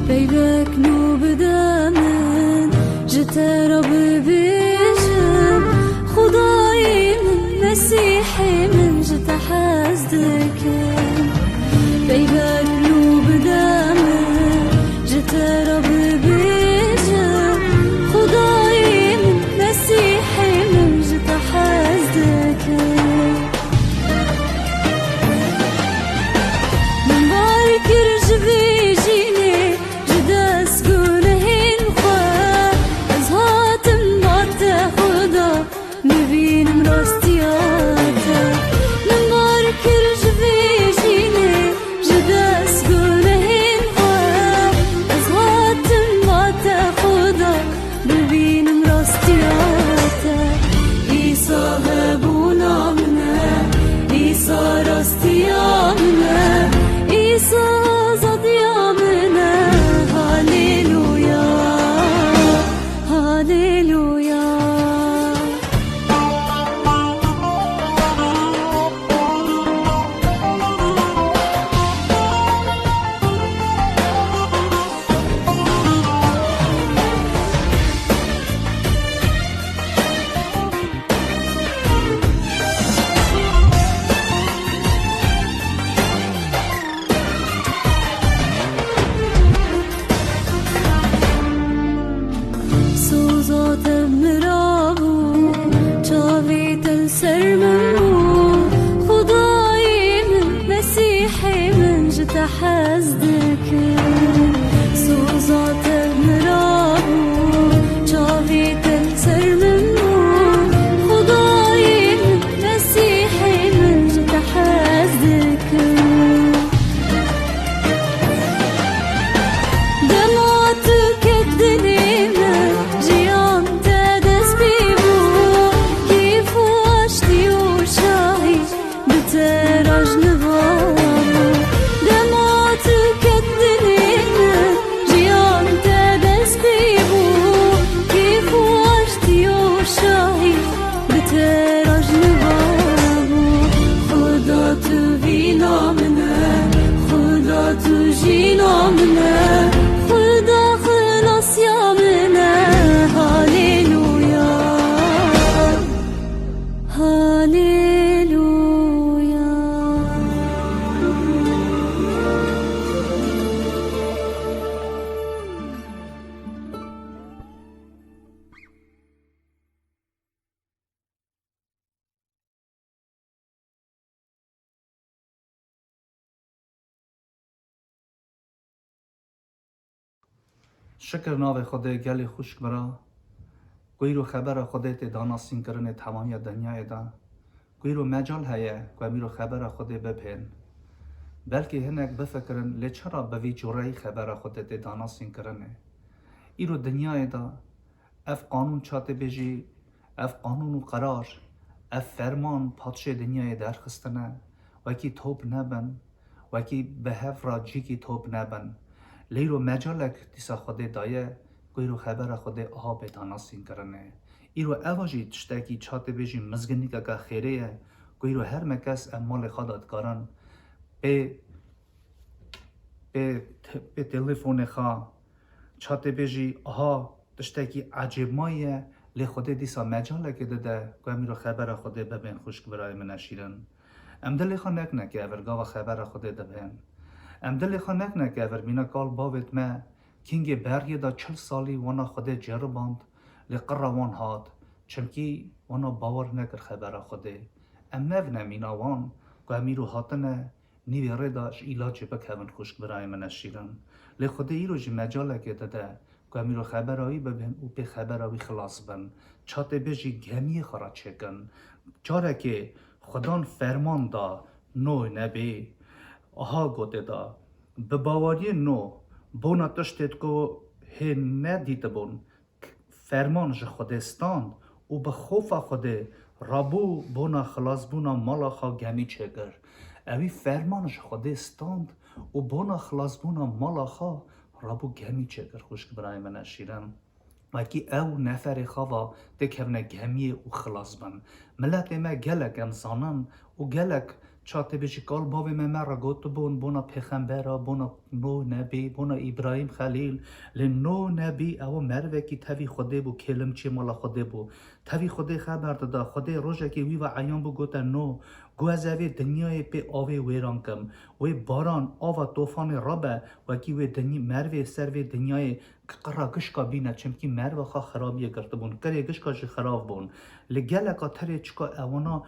بيبك لو بدا من جترى ببيجم خداي من مسيحي من جت حزدك بيبك لو بدا من جترى حزدك سوزات مرابو جاويت سر منو خداي من مسيحي من جد حزدك دمعتك الدنيا جيان تدس بيبو كيف واشتي وشاهي بتراج نبابو دمعتك الدنيا جيان تدس بيبو كيف واشتي وشاهي بتراج نبابو خدا تبينا منه خدا تجينا منه خدا خلاص يا منه هاليلويا هاليلويا شکر ناو خدا گلی خوشک برا گویرو خبر خودت دانستین کردن تمامی دنیای دا گویرو مجال هیا گویرو خبر خود بپین بلکه هنگ بفکرن لی چرا بوی جوری خبر خودت دانستین کردن ایرو دنیای دا اف قانون چاته بیجی اف قانون و قرار اف فرمان پادشه دنیای درخستنه وکی توب نبن وکی به هف را جیکی توب نبن لیرو مجالک دیسا خوده دایه گویرو خبر خوده آها بتاناسین کرنه ایرو اواجی تشتاکی چاته بیجی مزگنی که خیره گویرو هر مکس امال خودت کارن به تلفون خواه چاته بیجی آها تشتاکی عجیب مایه لی خوده دیسا مجالک داده گویرو خبر خوده ببین خوشک برای من اشیرن ام دلی خواه نکنه که اورگاه خبر خوده دبین ام دلی خواه نکنه که اور مینا کال باوت ما کینگ برگی دا 40 سالی وانا خوده جرباند لی قروان هاد چمکی وانا باور نکر خبر خوده ام نو مینا وان که امیرو هاتنه نیوی رداش ایلاج بکهون خوشک برای من اشیرن لی خوده ایرو جی مجاله که داده که امیرو خبرایی ببین و به خبرایی خلاص بن چاته بجی گمی خورا چکن جاره که خدان فرمان دا نو نبی آها گوته دا به باوری نو بونا تشتید که هی ندیده بون فرمان جه خودستاند و به خوف خوده رابو بونا خلاص بونا مالا خوا گمی چگر اوی فرمان جه خودستاند و بونا خلاص بونا مالا خوا رابو گمی چگر خوشک برای من اشیرم وکی او نفر خوا دکرنه گمی و خلاص بن ملت ما گلک امزانن و گلک چاته بشی کال باوی مرا گوت بون بونا پیغمبرا بونا نو نبی بونا ابراهیم خلیل لنو نبی او مروه کی تاوی خوده بو کلم چی مالا خوده بو تاوی خوده خبر دادا خوده روژه که وی و عیان بو گوتا نو گو از اوی دنیای پی آوی ویران کم وی باران آوا توفان رابه وکی وی دنی مروه سر وی دنیای قرا گشکا بینه چمکی مروه خواه خرابیه کرده بون کری گشکا جی خراب بون لگلکا تری چکا اوانا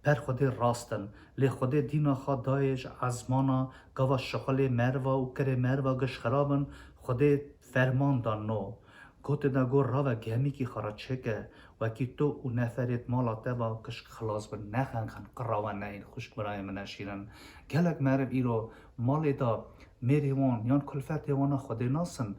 پر خود راستن لی خود دینا خواه دایش ازمانا گوا شخال مروا و کر مروا گش خرابن خود فرمان دان نو گوت دا گو راو گمی کی خرا چکه و کی تو و نفرت مالا تبا کش خلاص بن نخن خن قراوان نین خوشک برای من اشیرن گلک مرب ایرو مال دا میریوان یان کلفت وانا خود ناسن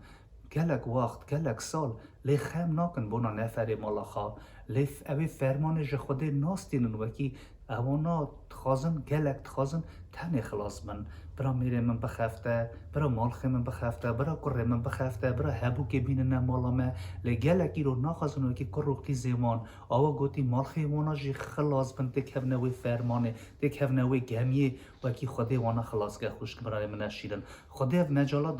گلک وقت گلک سال لی خم ناکن بونا نفر مالا خواه لی اوی فرمان جه خود ناستینن و کی اوانا تخازن گلک تخازن تنی خلاص من برا میره من بخفته برا مالخی من بخفته برا کره من بخفته برا هبو که بینه مالا من لی گلکی رو نخازن و که کروکی زیوان آوا گوتی مالخی وانا جی خلاص بن دک هفنوی فرمانه دک هفنوی گمیه و کی خوده وانا خلاص که خوشک برای من اشیرن خوده اف مجالا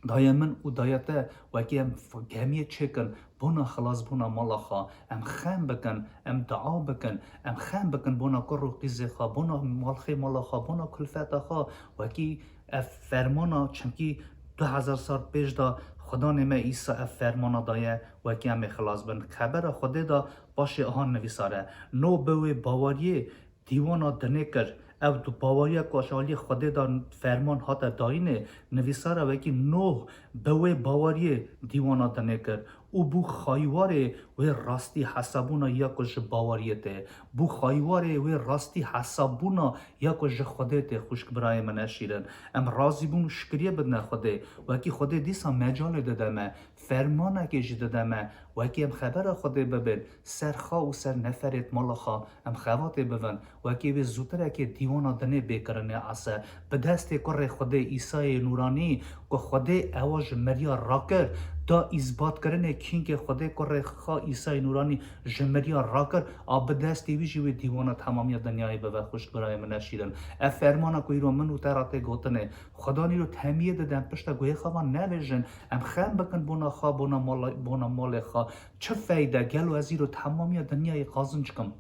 دایمن و دایته وکی ام گمیه چکن بونا خلاص بونا مالا خوا ام خم بکن ام دعا بکن ام خم بکن بونا کرو قیزه خوا بونا مالخی مالا خوا بونا کلفت خوا وکی اف فرمانا چمکی 2000 سال پیش دا خدا نمه ایسا اف فرمانا دایه وکی ام خلاص بن خبر خوده دا باشه آهان نویساره نو بوی باوریه دیوانا دنکر او دو باوری کاشالی خود دا فرمان هاتا داینه نویسار وکی نوح بوی باوری دیوانا دنه کرد او بو خایواره و راستی حسابونا یا کج باوریته بو خایواره و راستی حسابونا یا کج خودته خوشک برای من شیرن ام راضی بون شکریه بدن خوده وکی خوده دیسا مجال دادمه فرمانه که جی دادمه وکی ام خبر خوده ببین سرخا و سر نفرت مالخا ام خواته ببین وکی به زودتره که دیوانا دنه بکرنه عصا به دست کر خوده عیسی نورانی که خوده اواج مریا راکر دا اثبات کردن کینگ خدا کره خا عیسی نورانی جمریا راکر آب دست ویژی و دیوانه تمامی دنیای به خوش برای من نشیدن افرمانا کوی رو منو تراته گوتنه خدا نیرو تمیه دادن پشت گوی خوان نویژن ام خم بکن بونا خا بونا مال خا چه فایده گلو از رو تمامی دنیای قازنج کم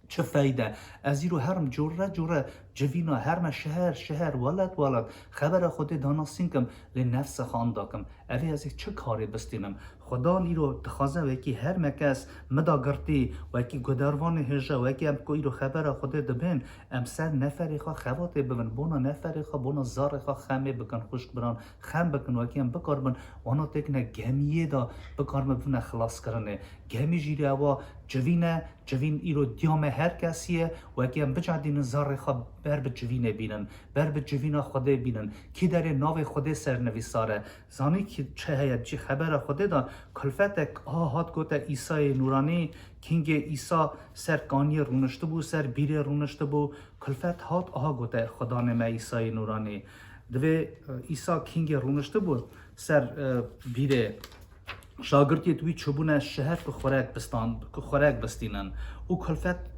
چه فایده از رو هرم جوره جوینا هرم شهر ولد خبر خود دانستین کم لنفس خان داکم اوی از چه کاری بستینم خدا نیرو تخازه وکی هر مکس مدا گرتی وکی گداروان هجا وکی ام کوی رو خبر خود دبین ام سر نفری خوا خواته ببین بونا نفری خوا بونا زار خوا خمه بکن خشک بران خم بکن وکی ام بکار بن وانا تکنه گمیه دا بکار ببین خلاص کرنه گمی جیری اوا جوین ایرو دیام هر کسیه وکی ام بجادین زار خوا بر به جوینه بینن بر به جوینا خوده بینن کی در ناو خوده سرنویساره زانی که چه هید چی خبر خوده دا کلفتک هات گوته عیسی نورانی کینگ عیسی سر کانی رونشته بو سر بیره رونشته بو کلفت هات گوته خدا نمه عیسی نورانی دوی عیسی کینگ رونشته بو سر بیره شاگردی توی چوبونه شهر که خوراک بستینن او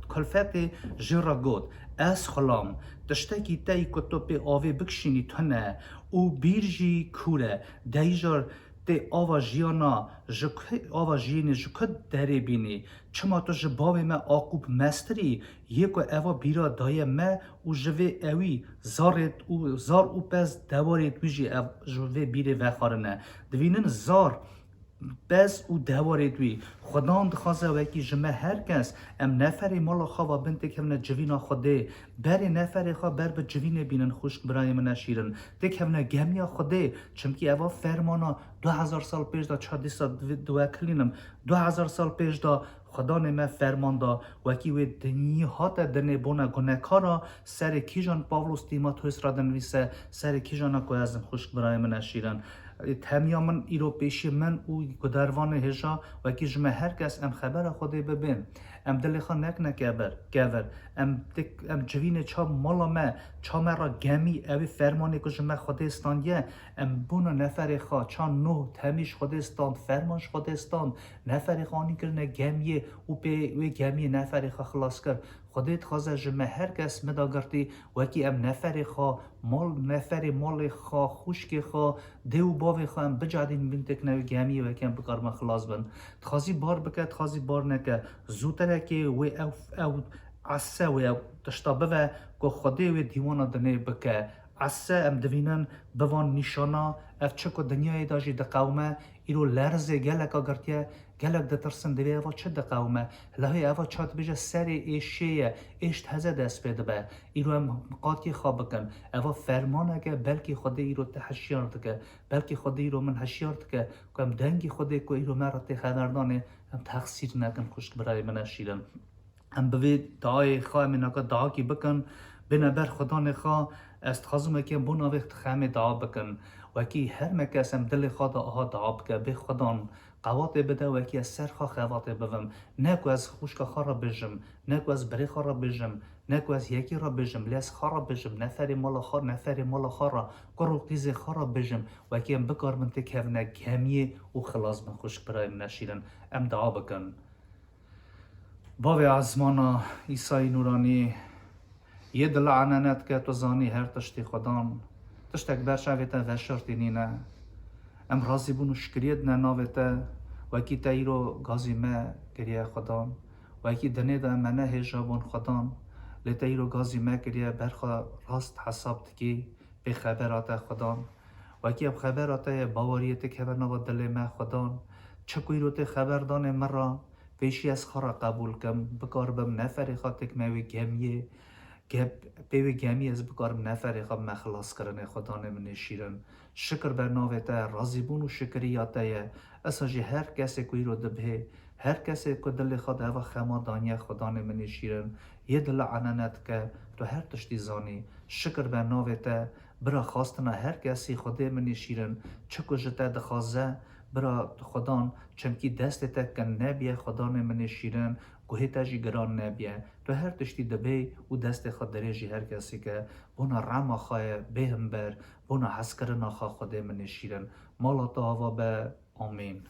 کلفت جرا گود از خلام تشتکی تایی کتو پی آوه بکشینی تنه او بیرجی کوره دیجار تی آوا جیانی جکد داره بینی چما تو جباوی ما آقوب مستری یکو اوا بیرا دایه ما او جوه اوی زار او پس دوارید ویجی جوه بیره وخارنه دوینن زار بس او دواره دوی خدان دخوازه وکی جمع هر کس ام نفری مالا خواه و بنت کمنا جوینا خوده بری نفری خواه بر به جوین بینن خوشک برای من نشیرن ده کمنا گمیا خوده چمکی اوا فرمانا 2000 سال پیش دا 4 کلینم 2000 سال پیش دا خدا نمه فرمان دا وکی و دنی هات دنه بونا گنکارا سر کیجان پاولوس تیماتوس را دنویسه سر کیجانا که ازم خوشک برای من نشیرن تمیامن ایرو پیش من او گداروان هجا و که جمع هر کس ام خبر خوده ببین ام دل خان نکنه گور ام جوین چا مالا ما چا مرا گمی اوی فرمانی که جمع خوده استانیه ام بونا نفر خواه چا نو تمیش خوده استان فرمانش خوده استان نفر خانی کرنه گمیه او به گمی نفر خواه خلاص کرد خودت خوازه جمع هر کس مداگرتی وکی ام نفر خواه مال خواه خوشک خواه دیو باوی خواه ام بجادین بینتک نوی گمی وکی ام بکار من خلاص بند تخوازی بار بکد تخوازی بار نکد زودتره که وی او عصه وی او تشتابه و که خوده وی دیوانا دنه بکه عصه ام دوینن بوان نشانا اف چکو دنیای داجی ده قومه ایرو لرزه گلک آگرتیه گلک ده ترسن دوی اوه چه ده قومه لحوی اوه چات بجه سر ایشه ایشت هزه دست بیده به ایرو هم قاطی خواب بکن اوه فرمانه که بلکه خوده ایرو تحشیار دکه بلکه خوده ایرو من حشیار دکه که هم دنگی خوده که ایرو مرات خبردانه هم تقصیر نکن خوشک برای من اشیرن هم بوی دعای خواه من اگه دعا کی بکن بنابر خدا نخواه است خازم که بونا وقت خام دعا بکن وکی هر مکسم دل خدا آها دعا بکن به خدان قوات بده وکی از سرخا خوات بوم نکو از خوشک خارا بجم نکو از بری خارا بجم نکو از یکی را بجم لیس خارا بجم نفر مال خارا کرو قیز خارا بجم وکی ام بکار من تکهونه گمیه و خلاص من خوشک برای من نشیرن ام دعا بکن باوی عزمانا عیسی نورانی یه دل عنانت که تو زانی هر تشتی خدان تشتک برشویتا و شرطی نینه ام راضی بونو شکریت نناویتا وکی تا ایرو گازی ما کریه خدان وکی دنه دا منه هجابون خدان لیتا ایرو گازی ما کریه برخوا راست حساب تکی به خبرات خدان وکی اب خبرات باوریت که بناو دل ما خدان چکوی رو تی خبردان مرا پیشی از خارا قبول کم بکار بم نفری خاطک موی گمیه پیوی گمی از بکارم نفر خواب مخلاص کرن خدا نمونه شیرن شکر بر ناوته راضی بون و شکریاته اساجی هر کسی کوی رو دبه هر کسی که دل خود هوا خما دانیه خدا نمونه شیرن یه دل عنانت که تو هر تشتی زانی شکر بر ناوته برا خواستنا هر کسی خدا منی شیرن چکو جتا دخوازه برا خدان چنکی دست تا کن نبیه خدا نمونه شیرن گوهی تاجی گران نبیه تو هر تشتی دبی و دست خود دریجی هر کسی که بونا رام خواه بهم بر بونا حس کرنا خواه خدا منی شیرن مالا تا هوا به آمین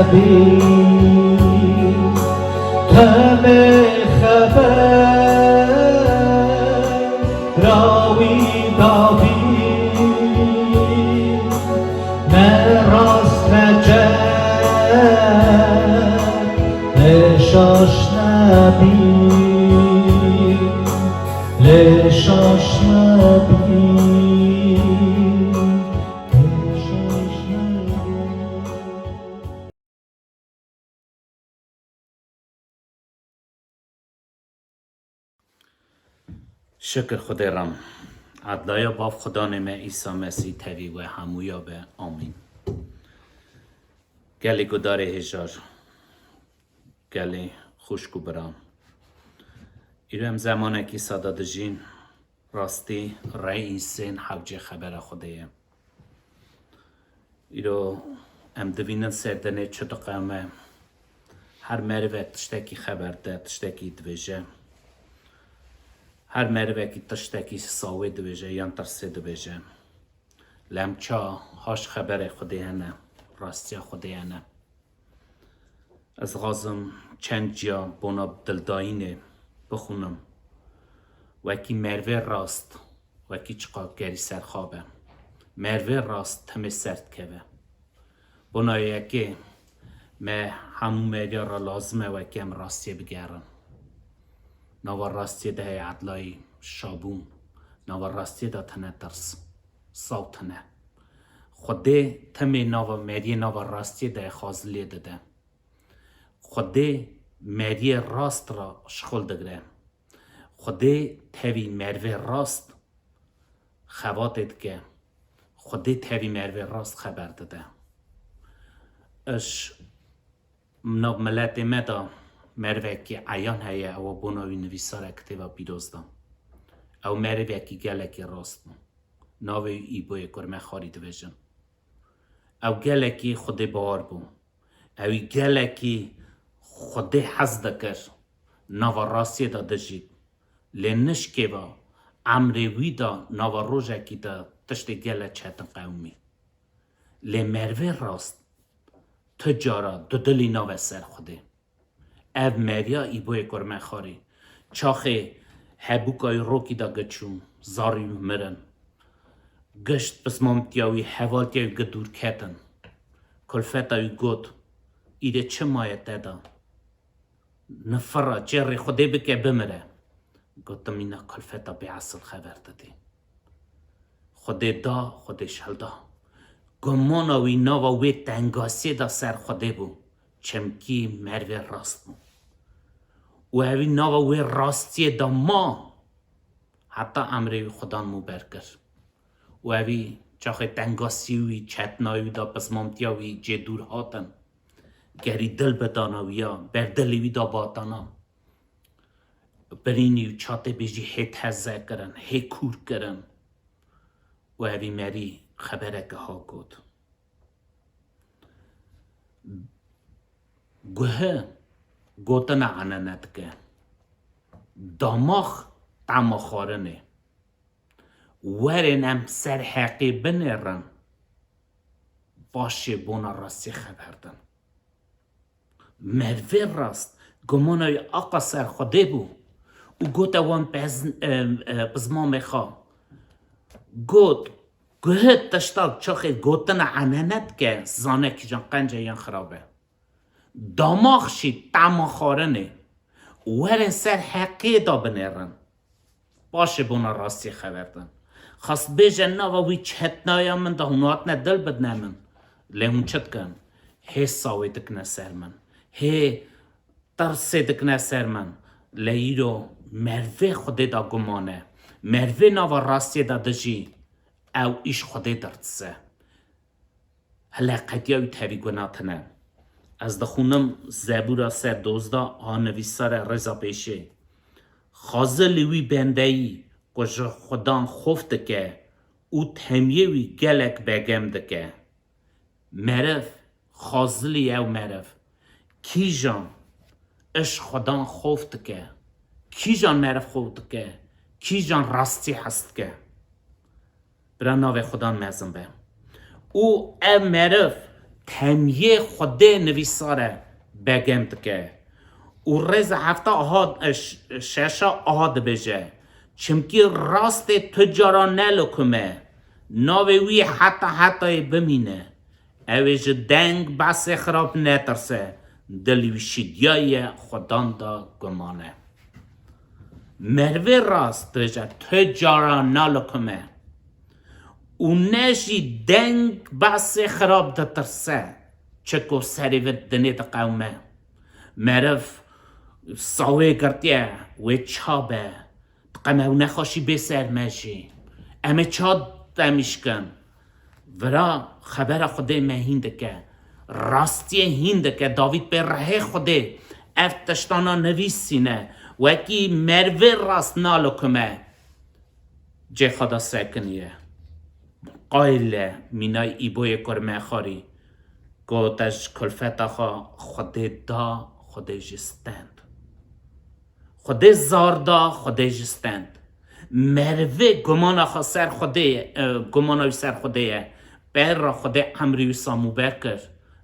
نبی همه خبر راوی داوی نه راست نجر لشاش نبی لشاش نبی شکر خدا رم عدلایا باف خدا نمه عیسی مسیح تری و همویا به آمین گلی گدار هجار گلی خوشکو برام ایرو هم زمانه که صداد جین راستی رای اینسین حوجه خبر خوده ایرو هم دوینن سردنه چه قومه هر مروه تشتکی خبر ده تشتکی دویجه هر مروه که تشتکی ساوی دویجه یا ترسه دویجه لمچا هاش خبر خوده هنه راستی خوده هنه از غازم چند جا بونا دلداینه بخونم وکی مروه راست وکی چقا گری سرخوابه مروه راست همه سرد که بونا یکی ما همون مریا را لازمه وکی هم راستی بگرم نوار راستی ده عدلای شابون نوار راستی ده تنه ترس صوتنه خوده تمه نوار مری نوار راستی ده خازلی ده خوده مری راست را شخول دگره خوده تاوی مروه راست خواتت که خوده تاوی مروه راست خبر داده اش منو ملت مدا مروه که عیان هیا او بوناوی نویسار کتبا بیدوزدم او مروه که گله که راست ناوی ای بوی کرمه خاری دویجن او گله که خود بار بو اوی گله که خود حز دکر ناو راستی دا دجید لنش که با عمری وی دا ناو روژه که دا تشت گله چهتن قومی لمروه راست تجارا دو دلی ناو سر خوده او مریا ای بوی کرمه خاری چاخه هبوکای روکی دا گچون زاری مرن گشت بس مامتیاوی حوالتیاوی گدور کتن کلفتاوی گود ایده چه مایت دادا نفرا جری خوده بکه بمره گفتم اینا کلفتا به اصل خبر دادی خوده دا خودش هل دا گماناوی ناوی تنگاسی دا سر خوده بو چمکی مروه راست بو و اوی ناوی راستی دا ما حتی امروی خدا مو برگر و اوی چاخه تنگاسیوی چتناوی دا پس مامتیاوی جه دور هاتن گری دل بداناویا بردلیوی دا باتانا برینیو چاته بیجی هی تزه کرن هی کور کرن و اوی مری خبره که ها گود گوه گوتن عننت که داماخ تماخارنه ورنم سر حقی بنرن باشه بونا راستی خبردن مروه راست گمانای آقا سر خوده بو او گوت وان بزمام خواه گوت گوه تشتال چاخه گوتن عننت که زانه که جان قنجه یان خرابه داماغ شید تماخارنه ورن سر حقی دا بنرن باشه بونا راستی خبردن خواست بیجن ناوی چهتنایا من دا هنوات ندل بدنه من لیمون چت کن هی ساوی دکنه سر من هی ترسی دکنه سر من لیرو مروه خوده دا گمانه مروه ناو راستی دا دجی او ایش خوده دردسه هلا قدیاوی تاوی گناتنه از دخونم زبورا سر دوزدا آنویسار رضا پیشه خازلیوی بندهی کج خدان خفت که او تمیوی گلک بگم دکه مرف خازلی او مرف کی جان اش خدان خفت که کی جان مرف خفت که کی جان راستی هست که برا ناو خدان مزم به او مرف تمیه خدا نویساره بگم که او رز هفته ششا آهاد بجه چمکی راست تجارا نلکمه ناوی حتی بمینه اویج دنگ بس خراب نترسه دلی شیدیای خدان دا گمانه مروی راست بجه تجارا نلکمه او نشی دنگ بس خراب دا ترسه چکو سریوت دنی دا قومه مرف ساوه گرتیه و چابه قمه و نخوشی بسر ماشی امه چاد دمیشکن ورا خبر خوده مهینده که راستی هینده که داوید به ره خوده افتشتانا نویسینه وکی مروه راست نالو کمه جه خدا سکنیه قایل مینای ایبوی کرمه خاری گوتش کلفت خوده دا خوده جستند خوده زاردا خوده جستند مروه گمان سر خوده گمانای سر خوده بر را خوده امری و سامو برکر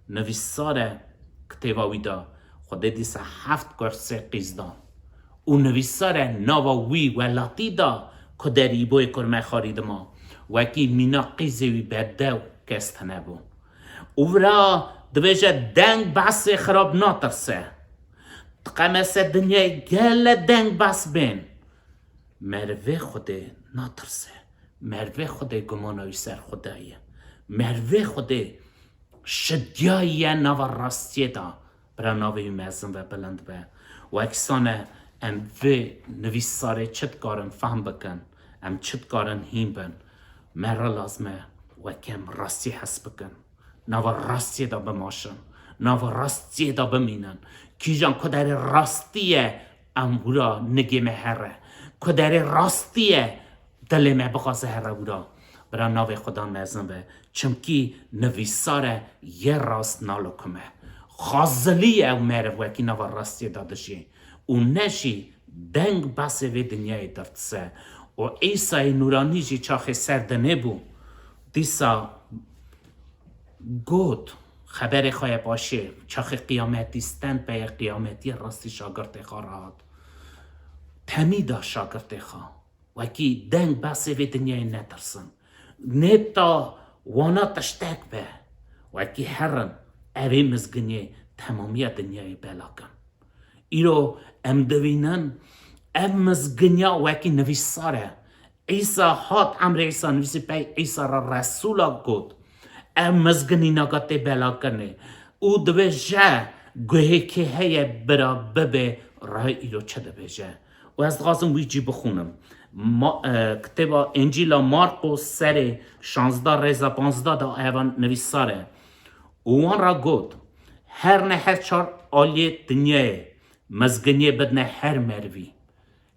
نویساره کتیواوی دا خوده دیسه 7 کرسه قیزدان او نویساره ناواوی ولاتی دا که در ایبوی کرمه خارید ما وکی مینا قیزوی بدو کستنه بو او را دویجه دنگ بس خراب ناترسه تقمس دنیای گل دنگ بس بین مروه خوده ناترسه مروه خوده گمانوی سر خدایه مروه خوده شدیای نو راستی دا برا نوی مزم و بلند به و اکسانه ام و نویساره چت کارن فهم بکن ام چت کارن هیم بن مرا لازمه و کم راستی حس بکن نو راستی دا بماشن نو راستی دا بمینن کیجان کدر راستیه امورا نگیم هره کدر راستیه دلمه بخواسته هره بورا برا ناو خدا مزن به چمکی نویساره یه راست نالو کمه خازلیه او مره وکی نو راستی دادشی او نشی دنگ بس وی دنیای دفتسه و ایسای نورانی جی چاخی سردنه بو دیسا گود خبر خواه باشه چاخ قیامت دیستند به قیامتی راستی شاگرد خواهد تمیدا شاگرد خواه وکی دنگ بسی وی دنیای نترسن نتا وانا تشتک به وکی هرن اوی مزگنی تمامی دنیای بلاکن ایرو ام دوینن ام مزگنیا وکی نویساره ایسا هات امر ایسا نویسی پی ایسا را رسولا گود ام مزگنی نگاته بلا کنه او دوه جه گوهی که هیه برا ببه راه ایرو چه دوه جه و از غازم ویجی بخونم کتبا انجیلا مارکوس سر 16 رزا 15 دا ایوان نویساره اوان را گود هر نه هر چار آلی دنیای مزگنی بدنه هر مروی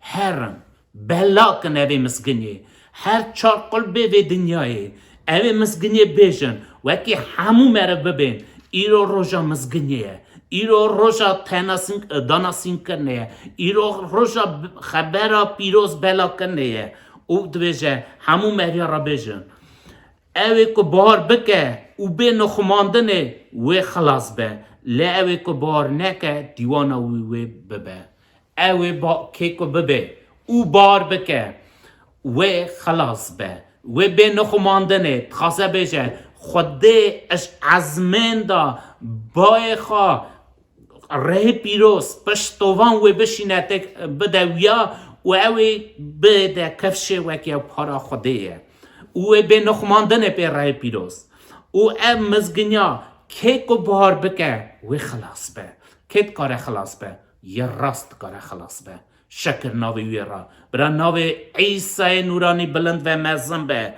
هرن بلا کنه اوی مزگنی هر چار قلبه وی دنیای اوی مزگنی بیشن وکی همو مره ببین ایرو روژا مزگنیه ایرو روژا داناسین کنه ایرو روژا خبره پیروز بلا کنه او دویجه همو مریا را بیشن اوی که بار بکه او به نخماندنه وی خلاص به لی اوی که بار نکه دیوانا وی ببه اوی با که ببه او بار بکه وی خلاص به و به نخماندنه تخصه بشه خوده اش عزمین دا بای خواه ره پیروز پشتوان و بشینه بدویا و اوی بده کفشه وکی پارا خوده و به نخماندنه پی ره پیروز و ام مزگنیا که کو بار بکه و خلاص به که کار خلاص به یه راست کار خلاص به شکر ناوی ویرا برا ناوی عیسی نورانی بلند و مزم به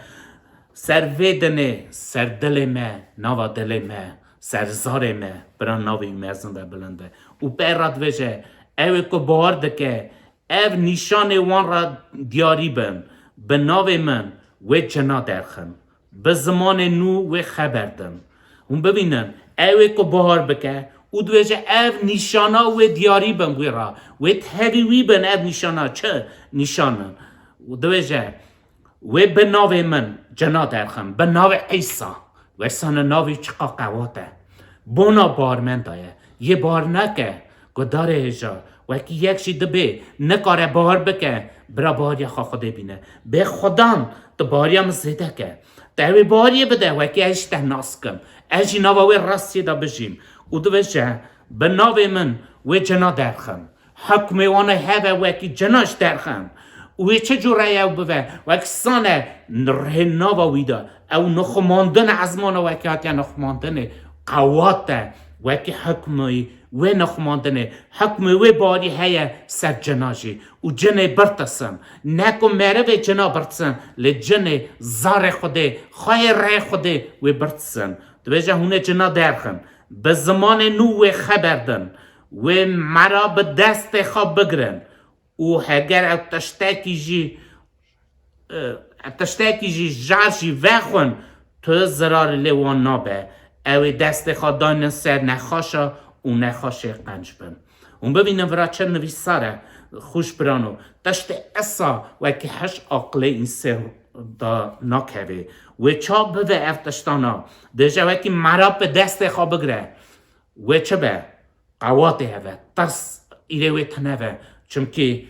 سر ویدنه سر دل ما ناوا دل ما سر زار ما برا ناوی مزم به بلند به او پیراد ویجه اوی که بارده که او نشان وان را دیاری بن به ناوی من و جنا درخم به زمان نو و خبردم اون ببینن اوی که بار بکه او دویجه او نشانا و دیاری بن ویرا و تحریوی بن او نشانا چه نشانن او دویجه و به ناو من جنا درخم به ناو عیسی و سان ناوی چقا قواته بونا بارمن دایه یه بار نکه گداره هجا وکی یک شی دبه نکاره بار بکه برا باریا خدا بینه به خدام تو باریا مزیده که دوی باریا بده وکی ایش ده ناس کم ایشی نواوی راستی دا بجیم و دو وجه به ناوی من و جنا درخم حکمی وانه هبه وکی جناش درخم و چه جوره یو بوه وکی سانه نره ناواوی دا او نخماندن عزمانه وکی هاتی نخماندن قواته وکی حکمی و نخماندنه حکمی و باری هیا سر جناجی و جنه برتسم نکو مره جنا برتسم لجنه زار خوده خواهی ره خوده و برتسم دویجه هونه جنا درخن به زمان نو خبردن و مرا به دست خواب بگرن و هگر او تشتاکی جی جارجی وخون تو زرار لیوان نابه او دست خواه دانن سر نخاشا و نخاشه قنج بن اون ببینم ورا چه نویساره خوش برانو دشت اصا و که هش عقله این سر دا نکوه و چا بوه افتشتانا دجا و که مرا به دست خواه بگره و چه به قواته هوه ترس ایره و تنوه چونکه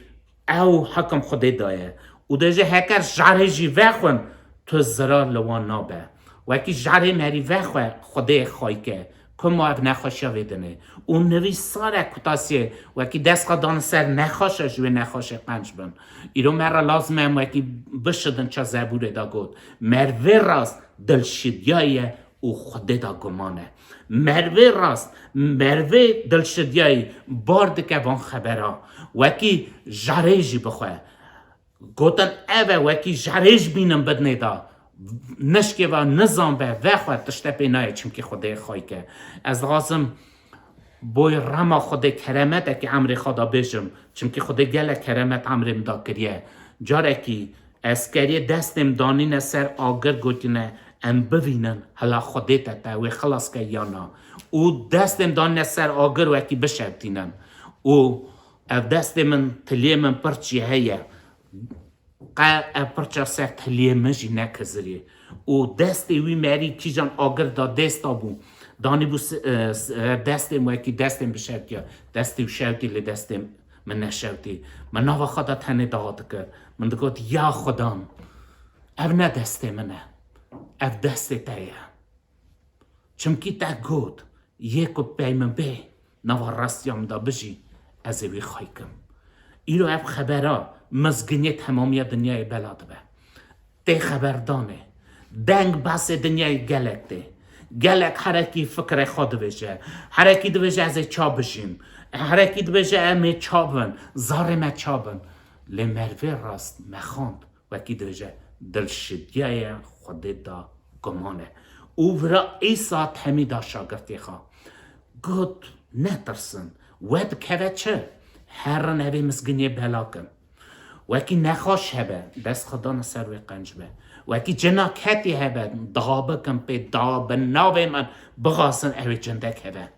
او حکم خوده دایه و دجا هکر جاره جی وخون تو زرار لوان نابه وکی جاره مری وخواه خوده خواهی که ما او نخواشی ویدنه اون نویساره کتاسیه وکی دست خدان سر نخواشه جوی نخواشه قنج بن ایرو مرا لازمه هم وکی بشدن چا زبوره دا گود مروه راست دلشدیای او خوده دا گمانه مروه راست مروه دلشدیای بارد که وان خبره وکی جاریجی بخواه گوتن اوه وکی جاریج بینم بدنه دا نشکه و نظام به وخواه تشته پینایه چمکی خوده خواهی که از غازم بوی رما خوده کرمته که عمر خدا بشم چمکی خوده گله کرمت عمرم دا کریه جاره که اسکری دستم دانین سر آگر گوتینه ام ببینن هلا خوده تتا و خلاص که یانا او دستم دانین سر آگر وکی بشبتینن او دست من تلیه من پرچی هیه پرچه سر تلیه مجی نکزریه و دست وی مری کی جان آگر دا دست آبو دانی بو دستم وکی دستم بشوتی دستی بشوتی لی دستم من نشوتی من نوا خدا تنه داد کرد من دگوت یا خدام او نه دست منه او دست تایه چمکی تا گود یکو پیمن به نوا راستیم دا بجی از وی خواهی کم ایرو او خبره مزگنی تمامی دنیای بلاد به تی خبردانه دنگ بس دنیای گلک ده گلک حرکی فکر خود بشه حرکی دوشه از چا بشیم حرکی دوشه امی چابن زارم چابن لمروه راست مخاند وکی دوشه دلشدیای خود دا گمانه او ورا ایسا تمی دا شاگرتی خواه گود نترسن ود که چه هر نوی مزگنی بلاکن وکی نخواش هبه دست خدا نسر و قنج به وکی جناکتی هبه دابه کم پی دابه ناوی من بغاسن اوی جندک هبه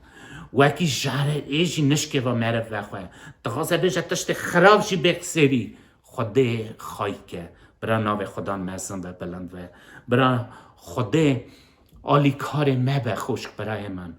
وکی جاره ایجی نشکه و مرف وخواه دغازه بیجه تشت خراب جی بکسری خوده خواهی که برا ناوی خدا مزن و بلند و برا خوده آلی کار مبه خوشک برای من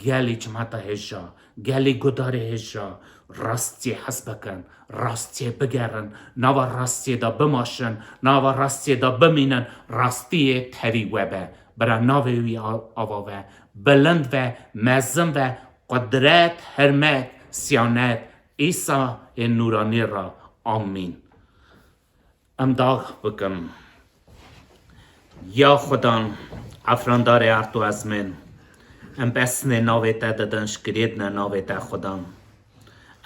گلی جمعت هجا گلی گدار هجا راستی حس بکن راستی بگرن نوا راستی دا بماشن نوا راستی دا بمینن راستی تری وبه برا ناوی آواوه بلند و مزن و قدرت حرمت سیانت ایسا نورانی را آمین امداغ بکم یا خدا افراندار ارتو از من ام بسن ناوی تا دادنش گرید نه ناوی تا خودم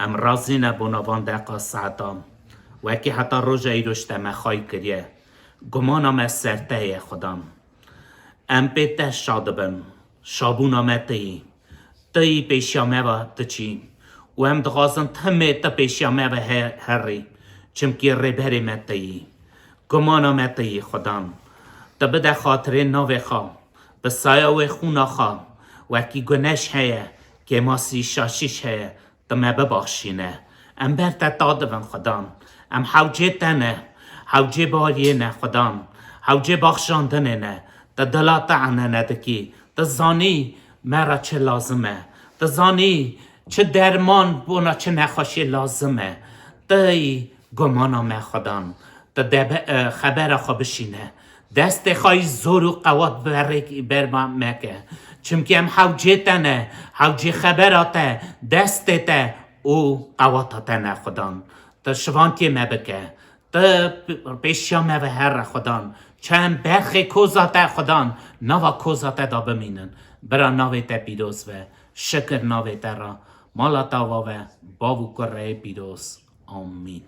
ام رازی نبونوان دقا سعدام وکی حتی روژه ای روشته مخوای کریه گمانم از سرته خودم ام بیته شاد بم شابونم تایی پیشیامه و تچی و ام دغازن تمه تا پیشیامه و هری چمکی ریبری متایی گمانم تایی خودم تا بده خاطر ناوی خواه به سایه و خونا خواه وکی گنش هیه که ماسی شاشیش هیه تا ما ببخشینه ام برتا دادون خدام ام حوجه تنه حوجه باریه نه خدام حوجه بخشاندنه نه تا دلاتا عنه ندکی تا زانی مرا چه لازمه دزانی چه درمان بونا چه نخوشی لازمه دی گمانا ما خدان ده خبر خو بشینه دست خواهی زور و قوات بر مکه چونکه هم حوجیتنه حوجی خبراته دستته او قواتتنه خدان تا شوانتی ما بکه تا پیشیا ما و هر خدان چند برخی کوزاته خدان نوا کوزاته دا بمینن برا ناویته پیروز و شکر ناویته را مالا و باو کره پیروز آمین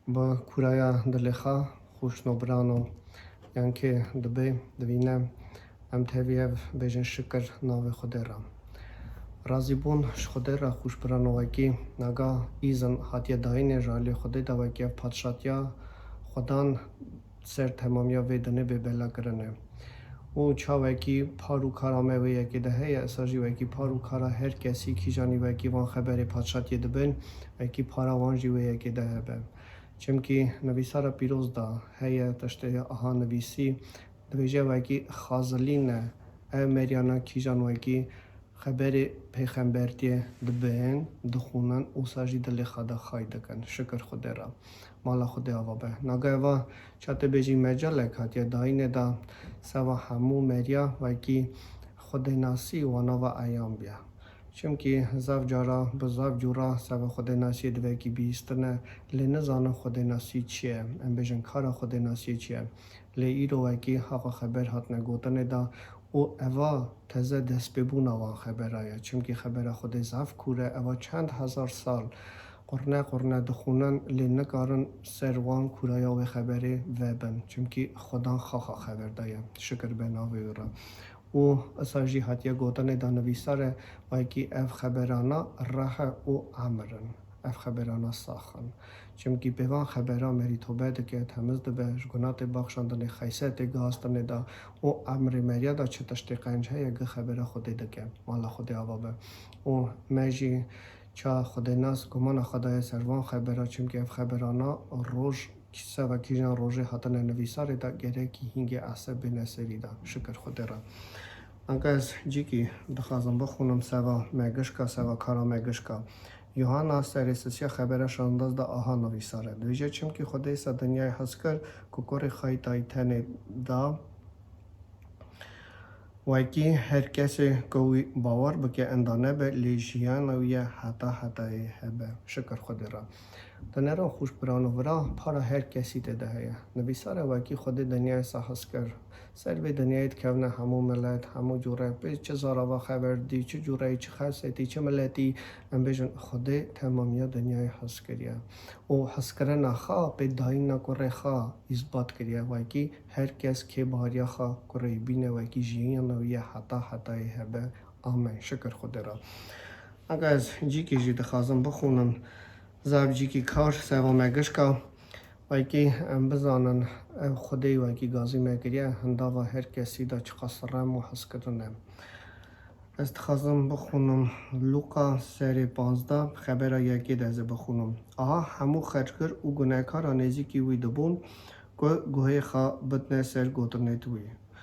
با کورای دلخا خوش نبرانو یعنی که دبی دوینه ام تهویه بیشن شکر ناو خود را راضی بون خود را خوش برانو وکی نگاه ایزن هاتیه داینه جالی خود دا وکی پادشاتیا خودان سر تمامیا ویدنه به بلا کرنه او چا وکی پارو کارا می یکی دهه اساجی وکی پارو کارا هر کسی کی جانی وکی وان خبر پادشاتی دبن وکی پارا وانجی و یکی دهه به چمکی نویسارا پیروز دا هی تشته آها نویسی دویجه وکی خازلین مریانا کی جان وکی خبر پیغمبرتی دبن دخونن او ساجی دل خدا خواهی دکن شکر خود را مالا خود آوا به نگاه و چاته بیجی مجال کاتیا داینه دا سوا همو مریا وکی خود ناسی و نوا ایام بیا چمکی زاف جارا بزاف جورا سوا خود ناسی دوکی بیستنه لینه زانه خود ناسی چیه ام بیجن کارا خود ناسی چیه لی ایرو وکی حقا خبر هات نگوتنه دا او اوا تازه دست ببون آوان خبرایه چمکی خبر خود زاف کوره اوا چند هزار سال قرنه دخونن لی نکارن سروان کوریا و خبری وبن چمکی خدا خواها خبر دایم شکر به ناوی را او اساجی هاتیه گوتن دا نویساره وایکی اف خبرانا راه او عمرن اف خبرانا ساخن چمکی پیوان خبران مری توبه که تمز ده جگونات بخشاندن خیسات گاستن دا او امر مریا دا چه تشتی قنجه یک خبر خودی دکه مالا خودی آوابه او مجی چا خود ناس گمان خدای سروان خبرا چمکی اف خبرانا روش کیسه و کیجان روژه هاتن نویساره دا گره کی هنگی عصب نسری دا شکر خود را انگز جی کی دخوازم بخونم سوا مگشکا سوا کارا مگشکا یوحنا سریسیا خبرش انداز دا آها نویساره دویجه چمکی خودی سا دنیای حسکر ککور خواهی تایتن دا وکی هر کسی کوی باور بکه اندانه به لیجیان و یه حتا هبه شکر خود را دنیا خوش برانو ورا پارا هر کسی ده هیا نویساره وکی خود دنیای ساحس کر سر به دنیای کونه همو ملت همو جوره به چه زارا خبر دی چه جوره چه خاصیتی چه ملتی ام بجن خود تمامی دنیای حس کریه او حس کردن خا به داین نکره خا اثبات کریه وکی هر کس که باریا خا کره بینه وکی جیان و یه حتا هبه آمین شکر خود را اگر از جی که جی دخوازم بخونم زاب جی کی کار سوا مگش کا وکی ام بزانن خودی وکی گازی مگریه هندا و هر کسی دا چه قصرم و حس کردنم استخازم بخونم لوقا سری 15 خبر یکی دزه بخونم آها همو خرجگر و گناهکار نزدیکی وی دبون گوه خا بدن سر گوترنه توی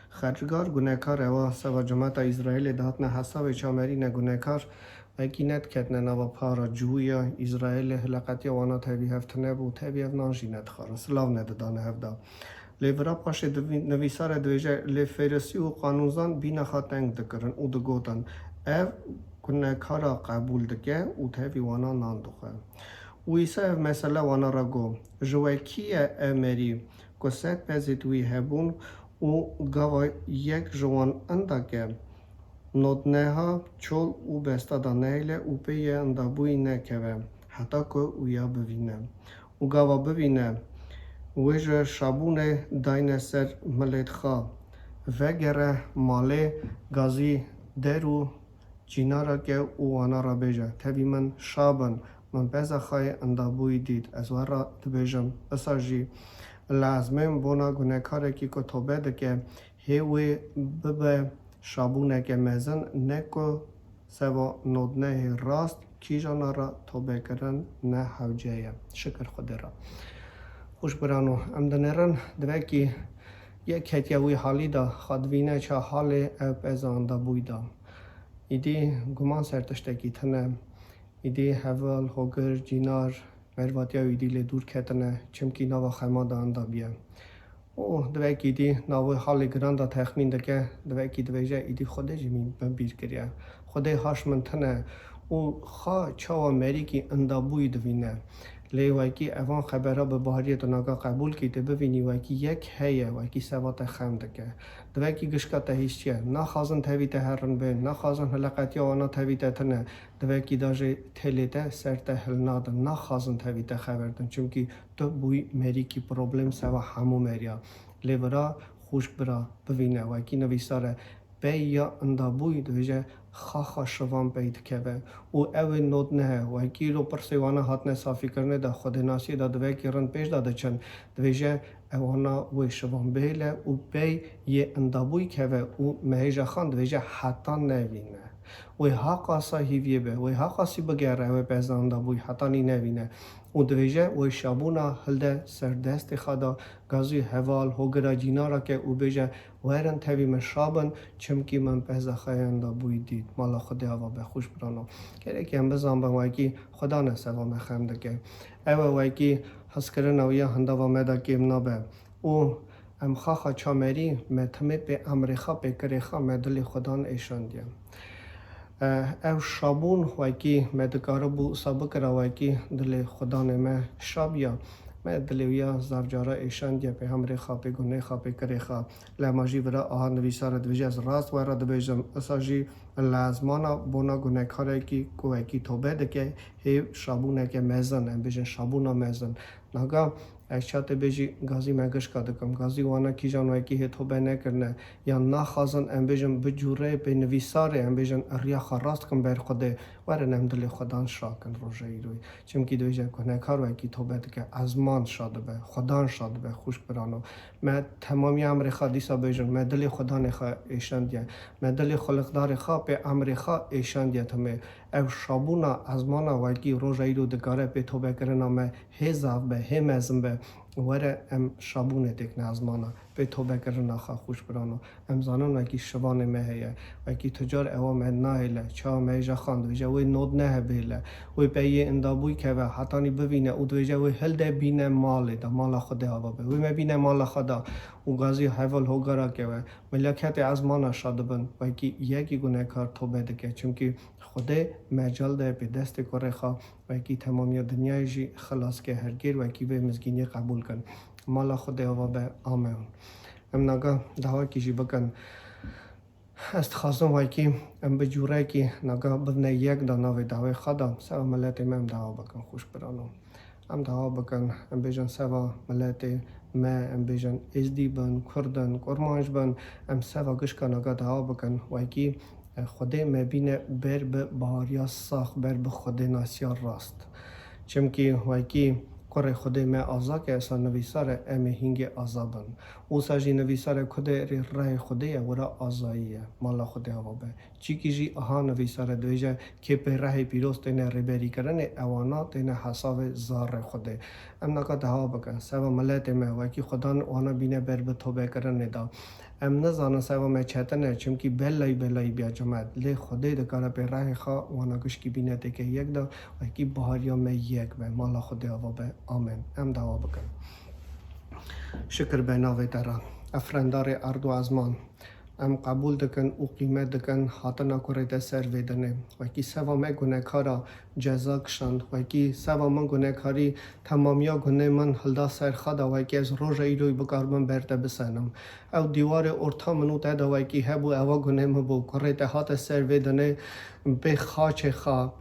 خرجگار گناهکار و سوا جماعت اسرائیل دهات نه حساب چامری نه گناهکار وکی نت کتنه نوا پارا جویا اسرائیل هلاکتی وانا تبی هفتنه بود تبی هف نانجی ند خارن سلاو ندادانه هفدا لیورا پاش نویسار دویجه لیفرسی و قانونزان بی نخواه تنگ دکرن او دگوتن او کنه کارا قبول دکه او تبی وانا نان دخه او ایسا مثلا وانا را گو جوکیه امری که ست پزیتوی هبون او گاوا یک جوان اندکه نودنه ها چول او بستا دانیله او پیه اندابوی نکوه حتی که او یا ببینه او گاوا ببینه ویجه شابونه داینه سر ملید خواه وگره ماله گازی درو جینا را که او آنا را بیجه تبی من شابن من بزا خواهی اندابوی دید از ورا دبیجم اساجی لازمه بونا گونه کاره که توبه ده که هیوی ببه شابونه که مزن نکو سوا نودنه راست کی جانا را توبه کرن نه حوجه شکر خود را خوش برانو امدنرن دوکی یک هتیاوی حالی دا خادوینه چه حال اپ ازان دا بویدا ایدی گمان سرتشتکی تنه ایدی حوال هوگر جینار مرواتیا ایدی لدور کتنه چمکی نوا خیما دا اندا بیا او دوکی دی ناوی حال گران دا تخمین دکه دوکی دویجه ایدی خوده جمین بیر کریه خوده هاش من تنه او خواه چاو امریکی اندابوی دوینه لی وکی اوان خبرها به باهریت و نگاه قبول کیته ببینی وکی یک هیه وکی سوات خمده که دوکی گشکات هیچیه نخوازن تاویت هرن به نخوازن حلقت یا وانا تاویت تنه دوکی داجه تلیته سرته هل نادن نخوازن تاویت خبردن چونکی تو بوی مری کی پروبلم سوا همو مریا لی برا خوش برا ببینه وکی نویساره بی یا اندابوی دویجه خاخا شوان پید که به او اوی نود نه و کی رو پرسیوانه هات نه صافی کرنه دا خود ناسی دا دوی کی رن پیش داده چن دویجه اوانا وی شوان بیله او بی یه اندابوی که به او مهیجه خان دویجه حتا نوینه وی حقا صاحبیه به وی حقا سی بگره وی پیز اندابوی حتا نی نوینه او دویجه وی شابونا هلده سردست خدا گازوی حوال هوگرا جینا را که او بیجه ویرن تاوی من شابن چمکی من پیزا خیاندا بوی دید مالا خود هوا به خوش برانو که که هم بزن با ویکی خدا نسوا مخمده که او ویکی حس کرن اویا هندا و مدا که امنا او ام خاخا چامری متمه به امریکا به کریخا مدلی خدان ایشان دیم او شابون ویکی مدکارو بو سابق را ویکی دل خدا نمه شابیا من دلیویا زرجارا ایشان دیا به همری خوابه گونه خوابه کری خواب لاماجی برا آها نویسار دویجه از راست و را دویجم اساجی لازمانا بونا گونه کاری کی کوه کی توبه دکه هی شابونه که مزن ام بیشن شابونا مزن نگاه اشیات بیشی گازی مگش کردم گازی وانا کی جان و کی هی توبه نکرنه یا نخوازن ام بیشن بجوره به نویسار ام بیشن ریا خراست کم بر خوده ورنم دل خدان شاکن روزی روی چون کی دویجه گونه کار و کی توبه دکه ازمان شاده به خدان شاده به خوش برانو من تمامی امریکا دیسا بیشن من دل خدا نخوا ایشان دیا من دل خلقدار خواب به امریکا ایشان دیا تمه او شابونا ازمانا وکی روزی رو دکاره به توبه کردن ما هزاب به همزم به وره ام شابونه دک نازمانا به توبه کردن خا خوش برانو ام زانن وکی شبانه مهیه وکی تجار اوام نایله چا میجا خواند ویجا وی نود نه بیله وی پیه اندابوی که و حتانی ببینه او ویجا وی هلده بینه ماله دا مالا خدا هوا به وی مبینه مالا خدا او گازی حوال هوگرا که و ملکت ازمانا شاده بن وکی یکی گونه کار توبه دکه چونکی خدا مجال ده به دست کره خواه و کی تمامی دنیای جی خلاص که هرگیر و کی به مسکینی قبول کن مالا خدا و به آمین ام نگاه دعا کی جی بکن است خواستم و کی ام به جوره کی نگاه ببنه یک دانه و دعوی خدا سوا ملت ام دعا بکن خوش برانو ام دعا بکن ام بیجن سوا ملت ما ام بیجن ازدی بن کردن کرمانش بن ام سوا گش کن نگاه دعا بکن و کی خدا مبینه بر به باریا ساخ بر به خدا ناسیار راست چمکی وکی کره خدا ما آزا که اصلا نویسار ام هنگ آزابن او ساجی نویسار کده ری رای خدا ورا آزاییه مالا خدا هوا به چی کی جی آها نویسار دویجه که به راه پیروز تینه ریبری کردن اوانا تینه حساب زار خدا ام نکا دعا بکن سوا ملت ما وکی خدا وانا بینه بر به توبه کردن دا ام نزانه سوا ما چتنه چمکی بلای بیا جماعت لی خدا دکاره به راه خوا وانا گوش کی بینه که یک دا و کی بهاریا ما یک به مالا خدا هوا به آمین ام دعا بکن شکر به ناوی دران افرندار ارد و ازمان ام قبول دکن او قیمت دکن حاطنا کرده سر ویدنه و کی سوا ما گناه کارا جزا کشند و کی سوا من گناه کاری تمامیا گناه من هلدا سر خدا و کی از روز ایروی بکار من برده بسنم او دیوار ارتا منو تدا و کی هبو اوا گناه مبو کرده حات سر ویدنه به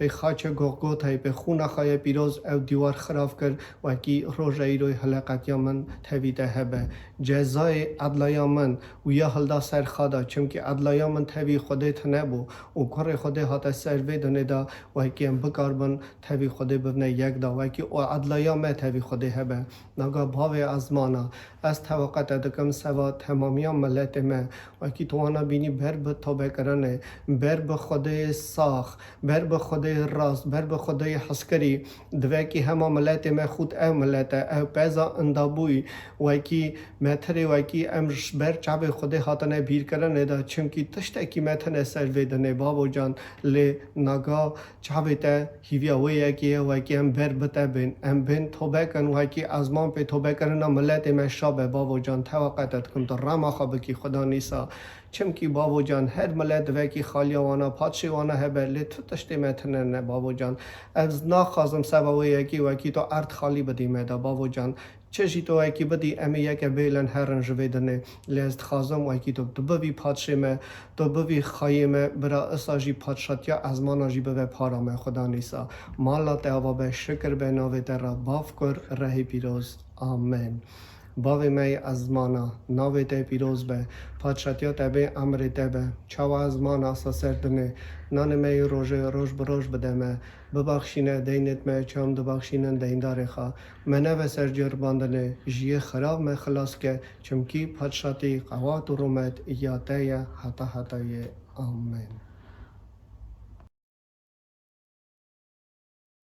خاچ گوگوتای به خون خای پیروز او دیوار خراب کرد و کی روز ایروی حلقت یا من تویده هبه جزای عدلیا من و یا هلدا سر خدا چونکه عدلیا من توی خودت نبو و کار خود هات سر ویدنه دا و کی ام بکار بن توی خود ببنه یک دا و کی او عدلیا ما توی خود هبه نگاه باوی ازمانا از توقعت دکم سوا تمامی ملت ما و کی توانا بینی بر به توبه کرنه بر به خود ساخ بر به خود راست بر به خود حسکری دوی کی همه ملت ما خود او ملت او پیزا اندابوی و کی متری و کی امش بر چاب خود هاتنه بیر کرنه دا چمکی تشتکی متن سر ویدنه بابا جان لی نگا چاویتا هیویا ویاکی وکی ام بر بتا بین ام بین توبه کن وکی ازمان به توبه کردن ملت مشابه بابا جان توقعت کن تو رما خوابکی خدا نیسا چمکی بابا جان هر ملت وکی خالیوانا پادشیوانا هبه لی تو تشتی متنه بابا جان از ناخازم سبا ویاکی وکی تو ارد خالی بدیم دا بابا جان چشی تو وکی بدی امی یک بیلن هرن جویدنه لیست خازم وکی تو ببی پادشیمه تو ببی خایمه برا اساجی پادشات یا از ماناجی به پارامه خدا نیسا مالا تاوا به شکر به ناوی را باف کر رهی پیروز آمین باوی می از مانا ناوی ته پیروز به پادشاتیا تبه امر تبه چاوا از مانا سردنه نان می روز بروز بدمه ببخشینه دینت می چم دبخشینن دیندار خوا منه و سرجر باندنه جیه خراب می خلاص که چمکی پادشاتی قوات و رومت یا تیه حتا حتای آمین